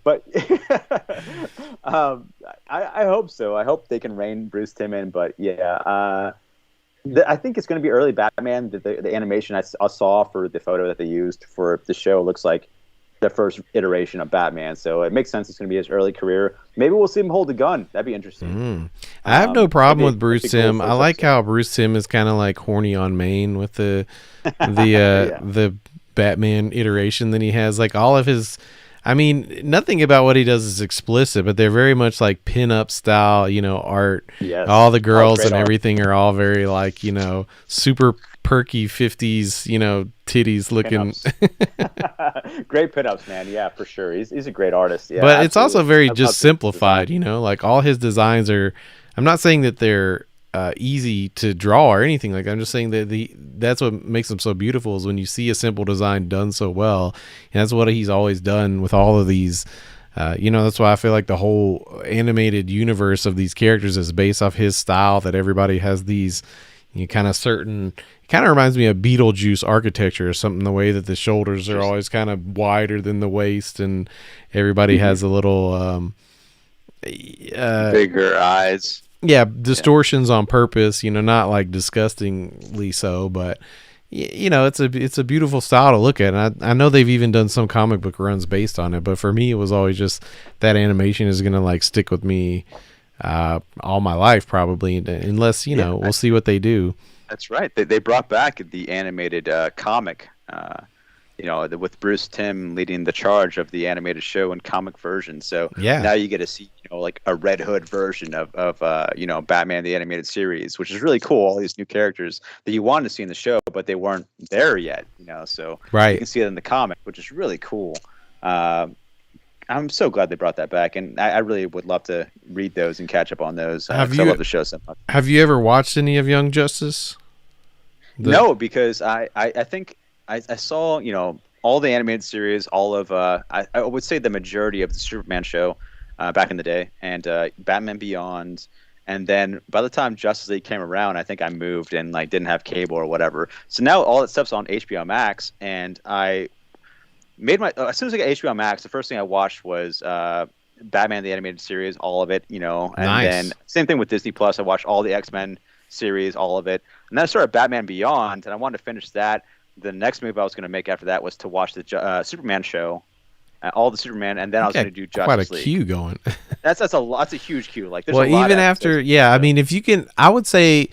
But I hope so. I hope they can rein Bruce Timm in. But yeah, I think it's going to be early Batman. The animation I saw for the photo that they used for the show looks like the first iteration of Batman, so it makes sense it's going to be his early career. Maybe we'll see him hold a gun. That'd be interesting. I have no problem with Bruce Timm. I like how Bruce Timm is kind of like horny on main with the the Batman iteration that he has. Like all of his, I mean, nothing about what he does is explicit, but they're very much like pin-up style, art. Yes. All the girls and art. Everything are all very like, super perky 50s, titties looking. Great pinups, man. Yeah, for sure. He's a great artist. Yeah, but absolutely. It's also very just simplified, like all his designs are, I'm not saying that they're easy to draw or anything. Like I'm just saying that that's what makes them so beautiful is when you see a simple design done so well. And that's what he's always done with all of these. That's why I feel like the whole animated universe of these characters is based off his style, that everybody has these kind of certain, it kind of reminds me of Beetlejuice architecture or something, the way that the shoulders are always kind of wider than the waist, and everybody has a little bigger eyes. Yeah, distortions on purpose, not like disgustingly so, but it's a beautiful style to look at. And I know they've even done some comic book runs based on it, but for me it was always just that animation is going to like stick with me all my life probably, unless we'll see what they do. That's right. They brought back the animated comic, with Bruce Timm leading the charge of the animated show and comic version. So now you get to see like a Red Hood version of Batman the animated series, which is really cool. All these new characters that you wanted to see in the show, but they weren't there yet. So you can see it in the comic, which is really cool. I'm so glad they brought that back, and I really would love to read those and catch up on those. I love the show so much. Have you ever watched any of Young Justice? No, because I think I saw all the animated series, all of I would say the majority of the Superman show back in the day, and Batman Beyond, and then by the time Justice League came around, I think I moved and like didn't have cable or whatever. So now all that stuff's on HBO Max, and I made as soon as I got HBO Max, the first thing I watched was Batman the animated series, all of it, and then same thing with Disney Plus. I watched all the X-Men series, all of it, and then I started Batman Beyond, and I wanted to finish that. The next move I was going to make after that was to watch the Superman show, all the Superman, and then I was going to do Justice League. Quite a queue going. That's a huge queue. Like, there's well, a lot even after, I mean, if you can, I would say.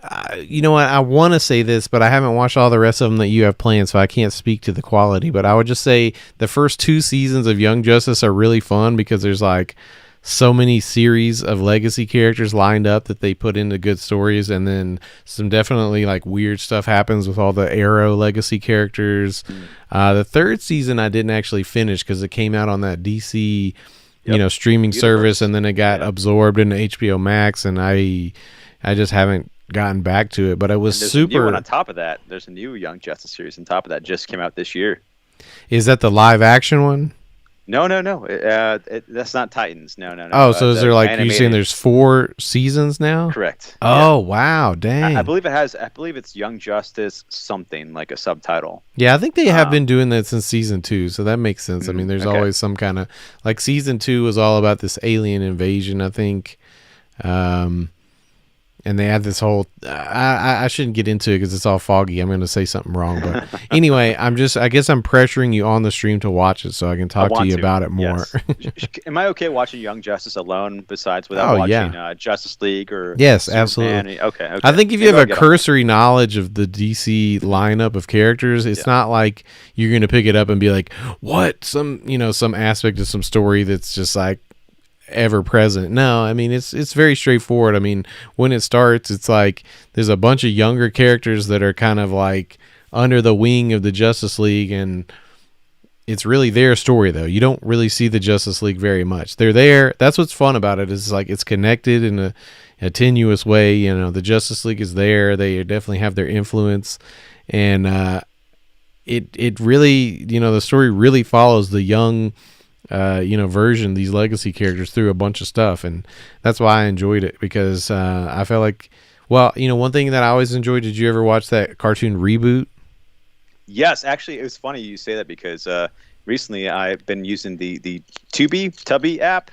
I want to say this, but I haven't watched all the rest of them that you have planned, so I can't speak to the quality. But I would just say the first 2 seasons of Young Justice are really fun because there's like so many series of legacy characters lined up that they put into good stories, and then some definitely like weird stuff happens with all the Arrow legacy characters. The 3rd season I didn't actually finish because it came out on that DC streaming service, and then it got absorbed into HBO Max, and I just haven't gotten back to it, but it was super. A new one on top of that, there's a new Young Justice series on top of that, just came out this year. Is that the live action one? No. That's not Titans. No. Oh, so is there like animated. You're saying there's 4 seasons now? Correct. Oh, wow, dang. I believe it's Young Justice something like a subtitle. Yeah, I think they have been doing that since season 2, so that makes sense. I mean, there's always some kind of like season 2 was all about this alien invasion, I think. and they have this whole I shouldn't get into it because it's all foggy. I'm going to say something wrong, but anyway, I guess I'm pressuring you on the stream to watch it so I can talk to you about it more. Yes. Am I okay watching Young Justice alone besides without watching Justice League or yes, Superman? absolutely. Okay. I think if you have a cursory knowledge of the DC lineup of characters, it's not like you're going to pick it up and be like, what, some aspect of some story that's just like ever present. No, I mean it's very straightforward. I mean, when it starts, it's like there's a bunch of younger characters that are kind of like under the wing of the Justice League, and it's really their story though. You don't really see the Justice League very much. They're there. That's what's fun about it, is like it's connected in a tenuous way. You know, the Justice League is there. They definitely have their influence, and it really, the story really follows the young version, these legacy characters through a bunch of stuff, and that's why I enjoyed it, because I felt like, one thing that I always enjoyed, did you ever watch that cartoon Reboot? Yes, actually, it was funny you say that, because recently I've been using the Tubby app,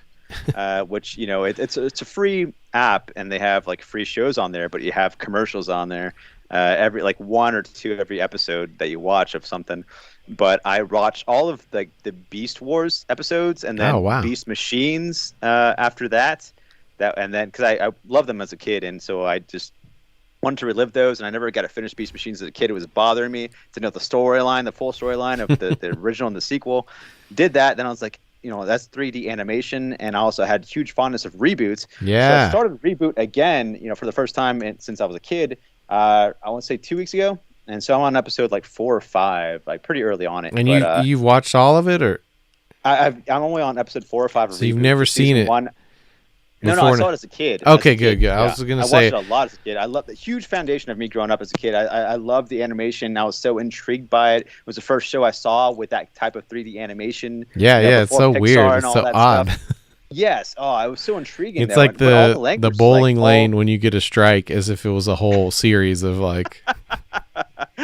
which it's a free app, and they have like free shows on there, but you have commercials on there every like one or two every episode that you watch of something. But I watched all of the Beast Wars episodes, and then Beast Machines after that. And then because I loved them as a kid, and so I just wanted to relive those, and I never got to finish Beast Machines as a kid. It was bothering me to know the storyline, the full storyline of the original and the sequel. Did that, then I was like, that's 3D animation, and I also had huge fondness of reboots. Yeah. So I started Reboot again, for the first time since I was a kid. I want to say 2 weeks ago. And so I'm on episode like 4 or 5, like pretty early on it. And you've watched all of it, or? I'm only on episode 4 or 5. So you've never seen it? No, I saw it as a kid. Okay, good. I was going to say. I watched it a lot as a kid. I love the huge foundation of me growing up as a kid. I loved the animation. I was so intrigued by it. It was the first show I saw with that type of 3D animation. Yeah, it's so Pixar weird. It's so odd. Yes. Oh, it was so intriguing. It's like the bowling lane when you get a strike, as if it was a whole series of like.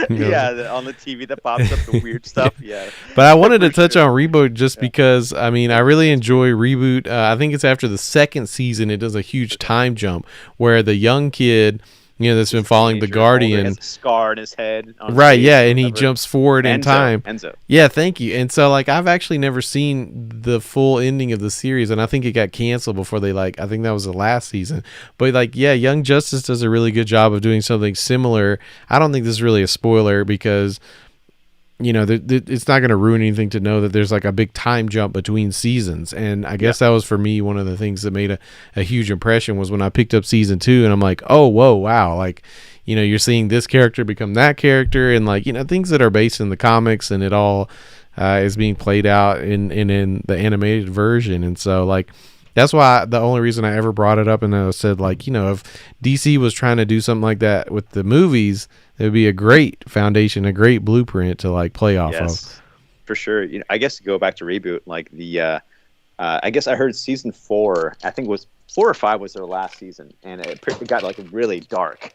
Yeah, on the TV that pops up the weird stuff. Yeah. But I wanted to touch on Reboot just because, I mean, I really enjoy Reboot. I think it's after the second season, it does a huge time jump where the young kid, that's been following the Guardian. Has a scar in his head. Right, yeah, and he jumps forward in time. Enzo. Yeah, thank you. And so, like, I've actually never seen the full ending of the series, and I think it got canceled before they, I think that was the last season. But, Young Justice does a really good job of doing something similar. I don't think this is really a spoiler because, it's not going to ruin anything to know that there's, a big time jump between seasons. And I guess that was, for me, one of the things that made a huge impression was when I picked up season 2, and I'm like, oh, whoa, wow. You're seeing this character become that character, and things that are based in the comics, and it all is being played out in the animated version. And so that's why the only reason I ever brought it up, and I said if DC was trying to do something like that with the movies, it would be a great foundation, a great blueprint to play off of. For sure. I guess to go back to Reboot, I guess I heard season 4, I think it was 4 or 5 was their last season, and it got really dark.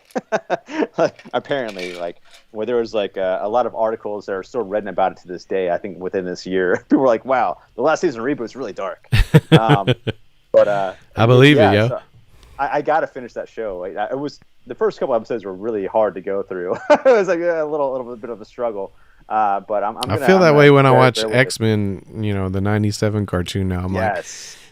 Apparently, where there was a lot of articles that are still written about it to this day. I think within this year, people were like, "Wow, the last season of Reboot is really dark." But I believe it, yo. So I got to finish that show. It was the first couple episodes were really hard to go through. It was a little bit of a struggle. But I feel that way when I watch X-Men, the '97 cartoon. Now I'm like,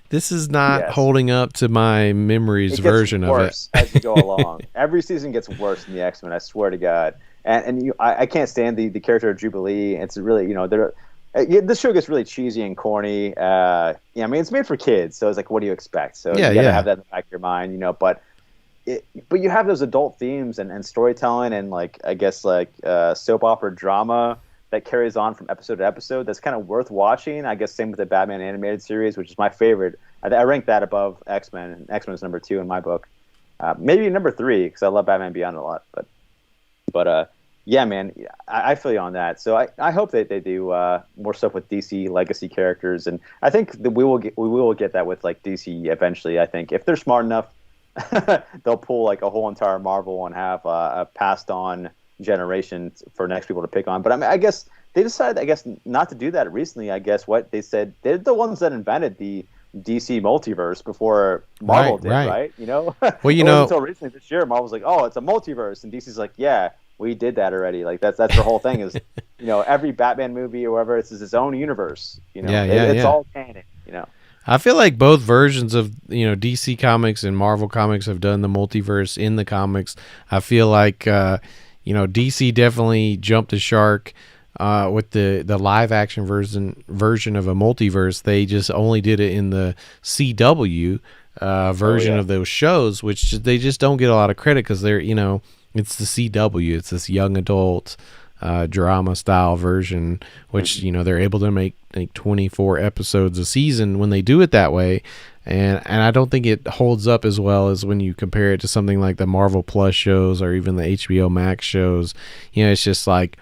this is not holding up to my memories version of it. As you go along, every season gets worse in the X-Men. I swear to God. And I can't stand the character of Jubilee. It's really this show gets really cheesy and corny. I mean, it's made for kids, so it's what do you expect? So you gotta have that in the back of your mind, But you have those adult themes and storytelling and I guess soap opera drama that carries on from episode to episode. That's kind of worth watching. I guess same with the Batman animated series, which is my favorite. I rank that above X-Men. And X-Men is number 2 in my book. Maybe number 3 because I love Batman Beyond a lot. But yeah, man, I feel you on that. So I hope that they do more stuff with DC legacy characters, and I think that we will get that with DC eventually. I think if they're smart enough, they'll pull a whole entire Marvel and have a passed on generation for next people to pick on. But I mean, I guess they decided, not to do that recently. I guess what they said, they're the ones that invented the DC Multiverse before Marvel did, Right. right? You know, Well, it you wasn't know, until recently this year Marvel's like, oh, it's a multiverse, and DC's like, yeah, we did that already. Like that's the whole thing is, every Batman movie or whatever, it's its own universe. It's yeah. all canon. I feel like both versions of DC Comics and Marvel Comics have done the multiverse in the comics. I feel like DC definitely jumped the shark with the live action version of a multiverse. They just only did it in the CW version of those shows, which they just don't get a lot of credit because they're it's the CW. It's this young adult drama style version, which they're able to make like 24 episodes a season when they do it that way, and I don't think it holds up as well as when you compare it to something like the Marvel Plus shows or even the HBO Max shows. It's just like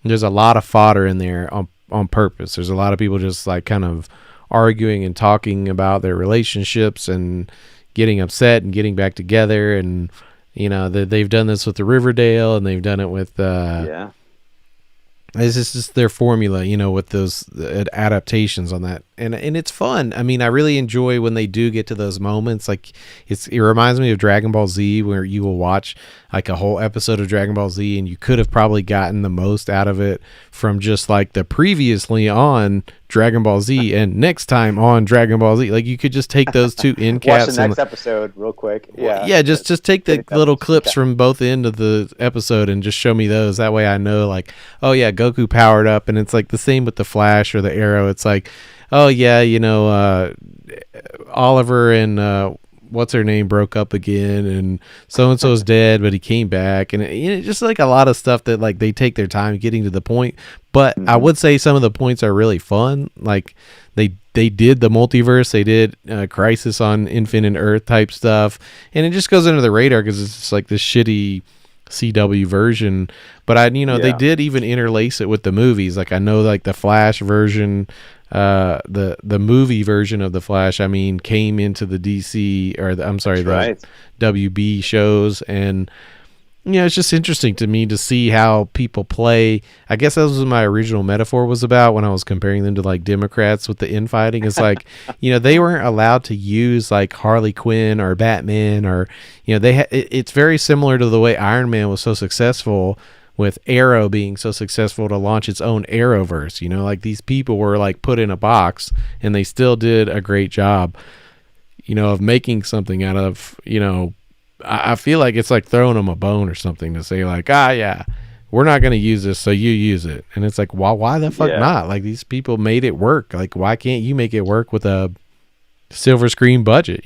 there's a lot of fodder in there on purpose. There's a lot of people just like kind of arguing and talking about their relationships and getting upset and getting back together, and they've done this with the Riverdale, and they've done it with It's just their formula, with those adaptations on that, and it's fun. I mean, I really enjoy when they do get to those moments. Like it reminds me of Dragon Ball Z, where you will watch like a whole episode of Dragon Ball Z, and you could have probably gotten the most out of it from just like the previously on Dragon Ball Z and next time on Dragon Ball Z. Like you could just take those two end caps. Watch the next episode real quick. Just take the little clips from both end of the episode and just show me those. That way I know, like, oh yeah, Goku powered up, and it's like the same with the Flash or the Arrow. It's like, oh yeah, Oliver and what's her name broke up again, and so and so's dead, but he came back, and just like a lot of stuff that like they take their time getting to the point. But I would say some of the points are really fun. Like they did the multiverse, they did Crisis on Infinite Earth type stuff, and it just goes under the radar because it's just like this shitty CW version. But they did even interlace it with the movies. Like I know like the Flash version, the movie version of the Flash, came into the DC or the WB shows, and it's just interesting to me to see how people play. I guess that was what my original metaphor was about when I was comparing them to like Democrats with the infighting. It's like they weren't allowed to use like Harley Quinn or Batman, or it's very similar to the way Iron Man was so successful, with Arrow being so successful to launch its own Arrowverse. Like these people were like put in a box, and they still did a great job, of making something out of, I feel like it's like throwing them a bone or something to say like, yeah, we're not going to use this, so you use it. And it's like, why the fuck not? Like these people made it work. Like, why can't you make it work with a silver screen budget,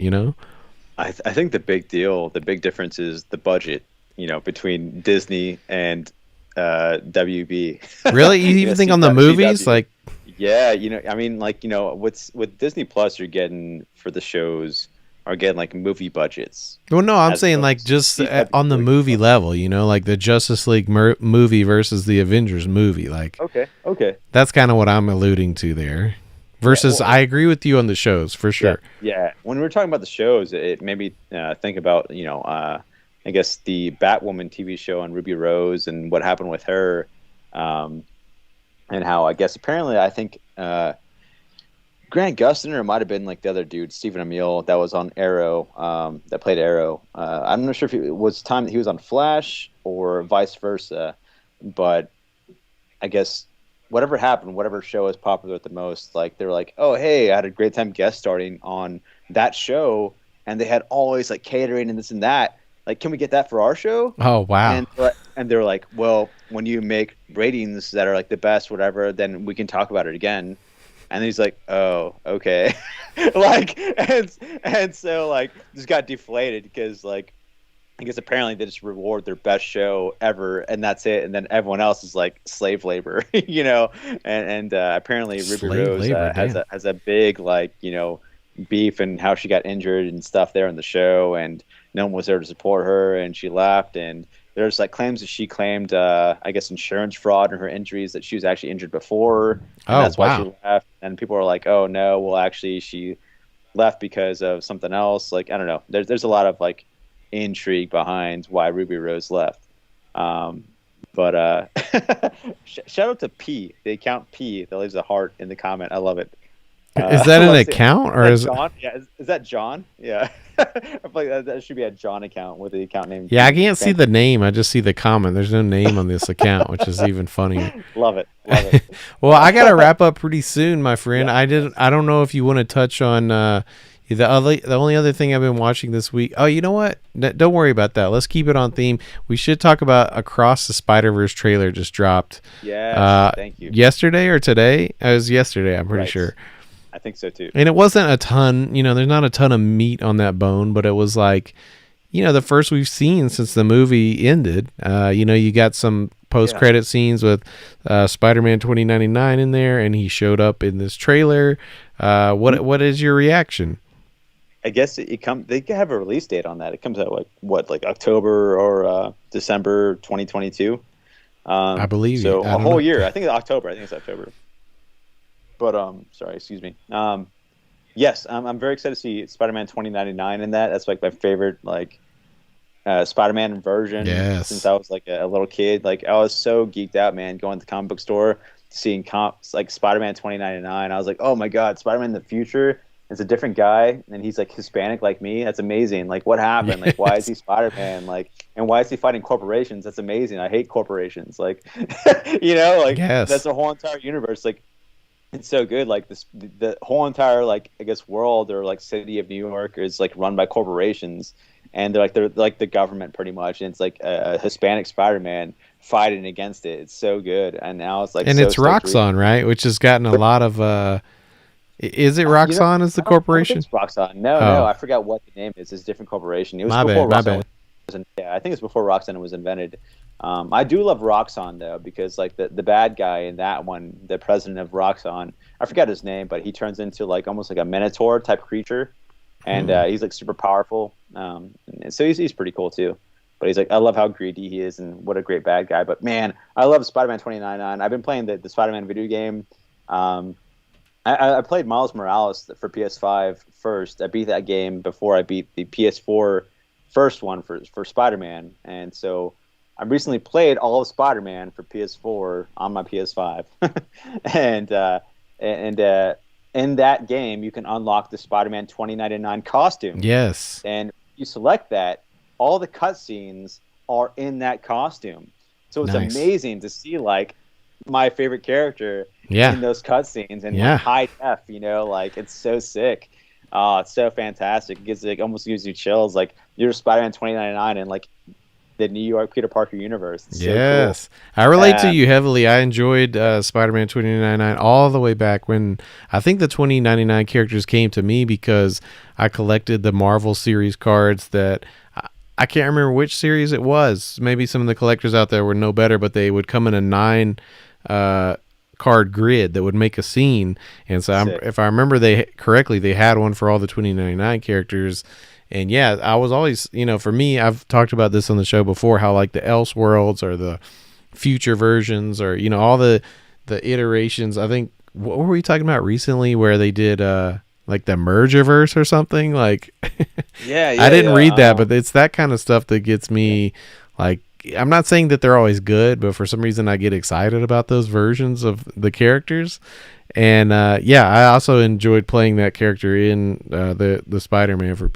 I think the big difference is the budget, between Disney and WB. Really? You even think on the movies? Like, yeah, with Disney Plus, you're getting for the shows are getting like movie budgets. Well, no, I'm saying like just on the movie level, like the Justice League movie versus the Avengers movie. Like, okay, that's kind of what I'm alluding to there. Versus, I agree with you on the shows for sure. Yeah. When we're talking about the shows, it made me think about I guess the Batwoman TV show on Ruby Rose and what happened with her, and how I guess apparently I think Grant Gustin, or it might have been like the other dude, Stephen Amell, that was on Arrow, that played Arrow. I'm not sure if it was time that he was on Flash or vice versa, but I guess whatever happened, whatever show is popular the most, like they were like, oh hey, I had a great time guest starring on that show, and they had always like catering and this and that. Like, can we get that for our show? Oh, wow. And they're like, well, when you make ratings that are like the best, whatever, then we can talk about it again. And he's like, oh, okay. and so like just got deflated because like, I guess apparently they just reward their best show ever, and that's it. And then everyone else is like slave labor, and apparently Ruby Rose has a big like, beef and how she got injured and stuff there in the show, and no one was there to support her, and she left. And there's like claims that she claimed I guess insurance fraud in her injuries, that she was actually injured before, and that's why she left. And people are like, oh no, well actually she left because of something else. Like, I don't know, there's a lot of like intrigue behind why Ruby Rose left. But shout out to P, the account P that leaves a heart in the comment. I love it. Is that an account or is John? Yeah, is that John? Yeah, I feel like that should be a John account with the account name. Yeah, I can't see the name. I just see the comment. There's no name on this account, which is even funnier. Love it. Well, I got to wrap up pretty soon, my friend. Yeah, I don't know if you want to touch on the only other thing I've been watching this week. Oh, you know what? Don't worry about that. Let's keep it on theme. We should talk about Across the Spider-Verse trailer just dropped. Yes, thank you. Yesterday or today? It was yesterday, I'm pretty sure. I think so too. And it wasn't a ton, there's not a ton of meat on that bone, but it was like, the first we've seen since the movie ended. You got some post-credit scenes with Spider-Man 2099 in there, and he showed up in this trailer. What is your reaction? I guess they have a release date on that. It comes out like October or December 2022. I believe so. A whole year. I think it's October. I think it's October. But sorry, excuse me. Yes, I'm very excited to see Spider-Man 2099 in that. That's like my favorite Spider-Man version since I was like a little kid. Like I was so geeked out, man, going to the comic book store, seeing like Spider-Man 2099. I was like, oh my god, Spider-Man in the future is a different guy, and he's like Hispanic like me. That's amazing. Like what happened? Like why is he Spider-Man? Like and why is he fighting corporations? That's amazing. I hate corporations. Like that's the whole entire universe. Like it's so good. Like the whole entire like I guess world or like city of New York is like run by corporations, and they're like the government pretty much. And it's like a Hispanic Spider-Man fighting against it. It's so good. And now it's like it's Roxxon, right? Which has gotten a lot of. Is it Roxxon as the corporation? It's Roxxon. No, I forgot what the name is. It's a different corporation. It was before Roxxon. I think it's before Roxxon was invented. I do love Roxxon though, because like the bad guy in that one, the president of Roxxon, I forgot his name, but he turns into like almost like a Minotaur type creature, and he's like super powerful. And so he's pretty cool too. But he's like, I love how greedy he is, and what a great bad guy. But man, I love Spider-Man 2099. I've been playing the Spider-Man video game. I played Miles Morales for PS5 first. I beat that game before I beat the PS4 first one for Spider-Man, and so I recently played all of Spider-Man for PS4 on my PS5, and in that game you can unlock the Spider-Man 2099 costume. Yes, and you select that, all the cutscenes are in that costume, so it's amazing to see like my favorite character in those cutscenes and like, high def. Like it's so sick. Oh, it's so fantastic. It almost gives you chills. Like you're Spider-Man 2099 and like the New York Peter Parker universe. It's so cool. I relate to you heavily. I enjoyed Spider-Man 2099 all the way back when I think the 2099 characters came to me because I collected the Marvel series cards that I can't remember which series it was. Maybe some of the collectors out there would know better, but they would come in a 9 card grid that would make a scene. And so if I remember correctly, they had one for all the 2099 characters. And yeah, I was always, for me, I've talked about this on the show before, how like the Elseworlds or the future versions or, all the iterations. I think, what were we talking about recently where they did like the Mergerverse or something? Like, I didn't read that, but it's that kind of stuff that gets me like, I'm not saying that they're always good, but for some reason I get excited about those versions of the characters. And I also enjoyed playing that character in the Spider-Man for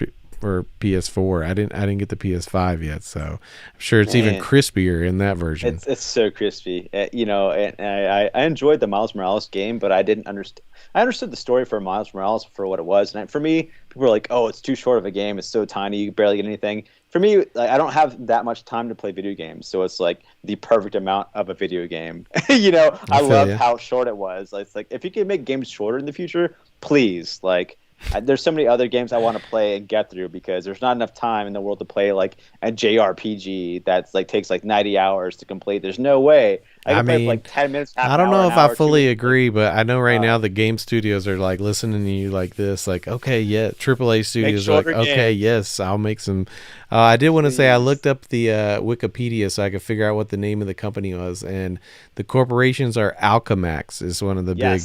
PS4. I didn't get the PS5 yet, so I'm sure it's even crispier in that version. It's so crispy, and I enjoyed the Miles Morales game, but I didn't understand. I understood the story for Miles Morales for what it was, and for me, people were like, "Oh, it's too short of a game. It's so tiny. You barely get anything." For me, like, I don't have that much time to play video games, so it's like the perfect amount of a video game. I love how short it was. It's like if you can make games shorter in the future, please. Like, there's so many other games I want to play and get through because there's not enough time in the world to play like a JRPG that's like takes like 90 hours to complete. There's no way I can play for like 10 minutes. I don't know if I fully agree, but I know right now the game studios are like listening to you like this, like, okay, yeah, AAA studios are like, okay, yes, I'll make some. I did want to say I looked up the Wikipedia so I could figure out what the name of the company was, and the corporations are Alchemax is one of the big.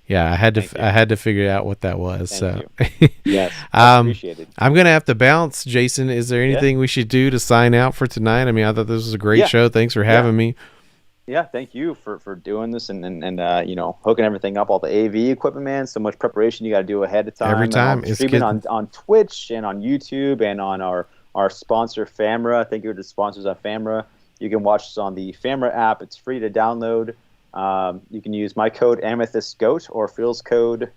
Yeah, I had to figure out what that was. Thank you. Yes, appreciated. I'm gonna have to bounce, Jason. Is there anything we should do to sign out for tonight? I mean, I thought this was a great show. Thanks for having me. Yeah, thank you for doing this and you know, hooking everything up, all the AV equipment, man. So much preparation you got to do ahead of Every time, and all time the it's streaming good. on Twitch and on YouTube and on our sponsor Famra. Thank you to the sponsors of Famra. You can watch this on the Famra app. It's free to download. You can use my code Amethyst Goat or Phil's code.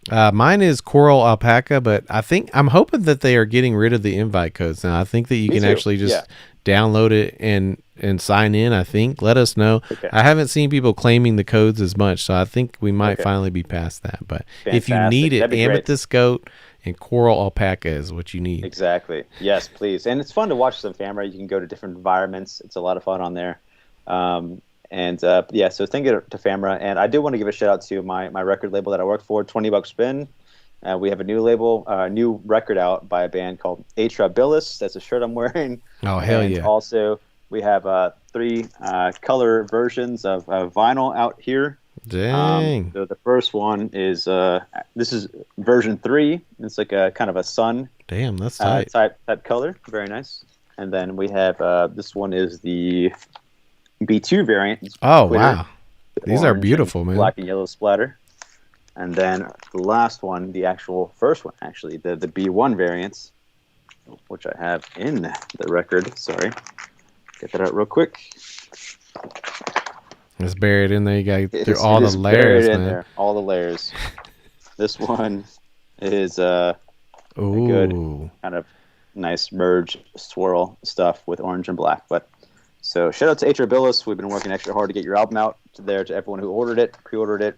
Mine is Coral Alpaca, but I'm hoping that they are getting rid of the invite codes now. I think that you Me can too. actually Yeah. just download it and sign in. I think. Let us know. Okay. I haven't seen people claiming the codes as much, so I think we might Okay. finally be past that. But if you Fantastic. need it, That'd be great. Amethyst Goat and Coral Alpaca is what you need. Exactly. Yes, please. And it's fun to watch some Famra. You can go to different environments. It's a lot of fun on there. Yeah, so thank you to Famra. And I do want to give a shout out to my record label that I work for, $20 Spin. We have a new label, new record out by a band called Atrabilis. That's a shirt I'm wearing. Oh, hell And yeah. also, we have 3 color versions of vinyl out here. Dang. So the first one is this is version 3. It's like a kind of a sun Damn, that's tight. type color. Very nice. And then we have this one is the B2 variant. It's Oh, glitter, wow. These are orange and beautiful, man. black and yellow splatter. And then the last one, the actual first one, actually, the B1 variants, which I have in the record. Sorry. Get that out real quick. It's buried in there. You got It through is- all it the is layers, buried in man. there, all the layers. This one is Ooh. good kind of nice merge swirl stuff with orange and black. But so shout out to Atrabilis. We've been working extra hard to get your album out to everyone who ordered it, pre-ordered it.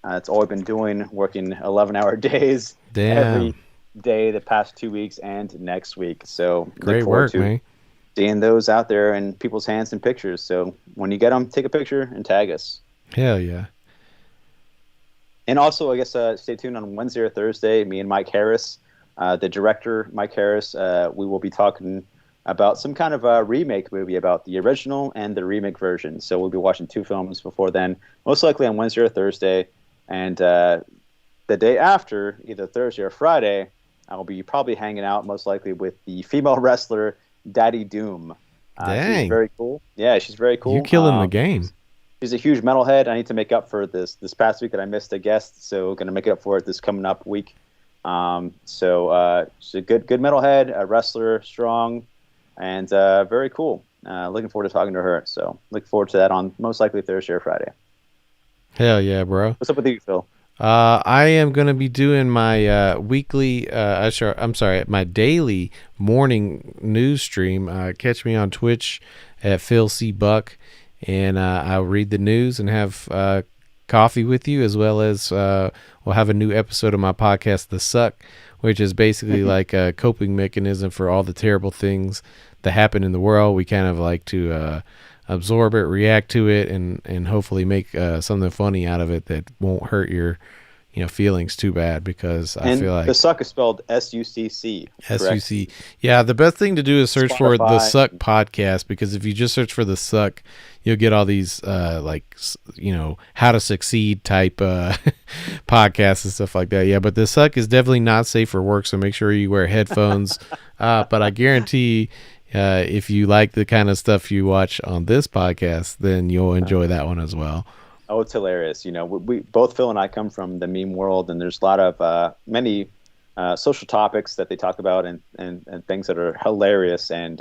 It's all we've been doing, working 11-hour days Damn. every day the past 2 weeks and next week. So Great look forward work, to man. seeing those out there in people's hands and pictures. So when you get them, take a picture and tag us. Hell yeah. And also, I guess, stay tuned on Wednesday or Thursday. Me and Mike Harris, the director, Mike Harris, we will be talking about some kind of a remake movie about the original and the remake version. So we'll be watching 2 films before then, most likely on Wednesday or Thursday. And the day after, either Thursday or Friday, I'll be probably hanging out most likely with the female wrestler Daddy Doom. Dang. She's very cool. Yeah, she's very cool. You killing the game. She's a huge metalhead. I need to make up for this past week that I missed a guest, so going to make up for it this coming up week. She's a good metalhead, a wrestler, strong, and very cool. Looking forward to talking to her. So look forward to that on most likely Thursday or Friday. Hell yeah, bro. What's up with you, Phil? I am going to be doing my my daily morning news stream. Catch me on Twitch at Phil C. Buck, and I'll read the news and have coffee with you, as well as we'll have a new episode of my podcast, The Suck, which is basically like a coping mechanism for all the terrible things that happen in the world. We kind of like to absorb it, react to it, and hopefully make something funny out of it that won't hurt your feelings too bad, because I feel like The Suck is spelled SUCC. SUC. Yeah, the best thing to do is search for The Spotify. Suck podcast, because if you just search for The Suck, you'll get all these how to succeed type podcasts and stuff like that. Yeah, but The Suck is definitely not safe for work, so make sure you wear headphones. But I guarantee if you like the kind of stuff you watch on this podcast, then you'll enjoy that one as well. Oh, it's hilarious. We both, Phil and I, come from the meme world, and there's a lot of many social topics that they talk about and things that are hilarious. And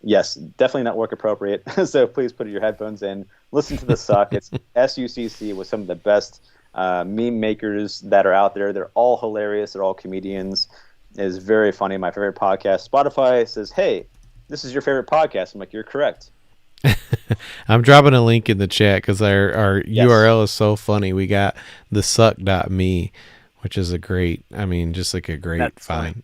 yes, definitely not work appropriate. So please put your headphones in, listen to The Suck. It's SUCC with some of the best meme makers that are out there. They're all hilarious. They're all comedians. It's very funny. My favorite podcast. Spotify says, "Hey, this is your favorite podcast." I'm like, "You're correct." I'm dropping a link in the chat because our Yes. URL is so funny. We got thesuck.me, which is a great That's find.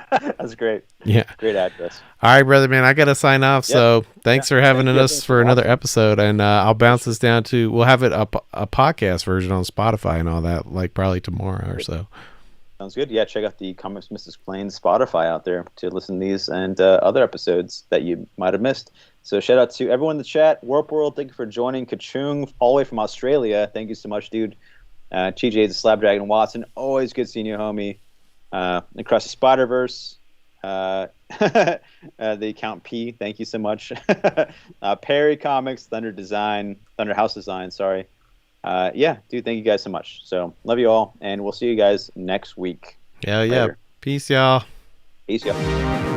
That's great. Yeah. Great address. All right, brother, man, I got to sign off. Yep. So thanks for having Thank you. us Thanks for for another watching. episode. And I'll bounce this down to, we'll have it a podcast version on Spotify and all that, like probably tomorrow or so. Sounds good. Yeah, check out the Comics Misexplained Spotify out there to listen to these and other episodes that you might have missed. So shout out to everyone in the chat. Warp World, thank you for joining. Kachung, all the way from Australia. Thank you so much, dude. TJ the Slab Dragon Watson, always good seeing you, homie. Across the Spider-Verse, the account P. Thank you so much. Perry Comics, Thunder House Design. Sorry. Yeah, dude. Thank you guys so much. So love you all, and we'll see you guys next week. Yeah. Later. Peace, y'all. Peace, y'all.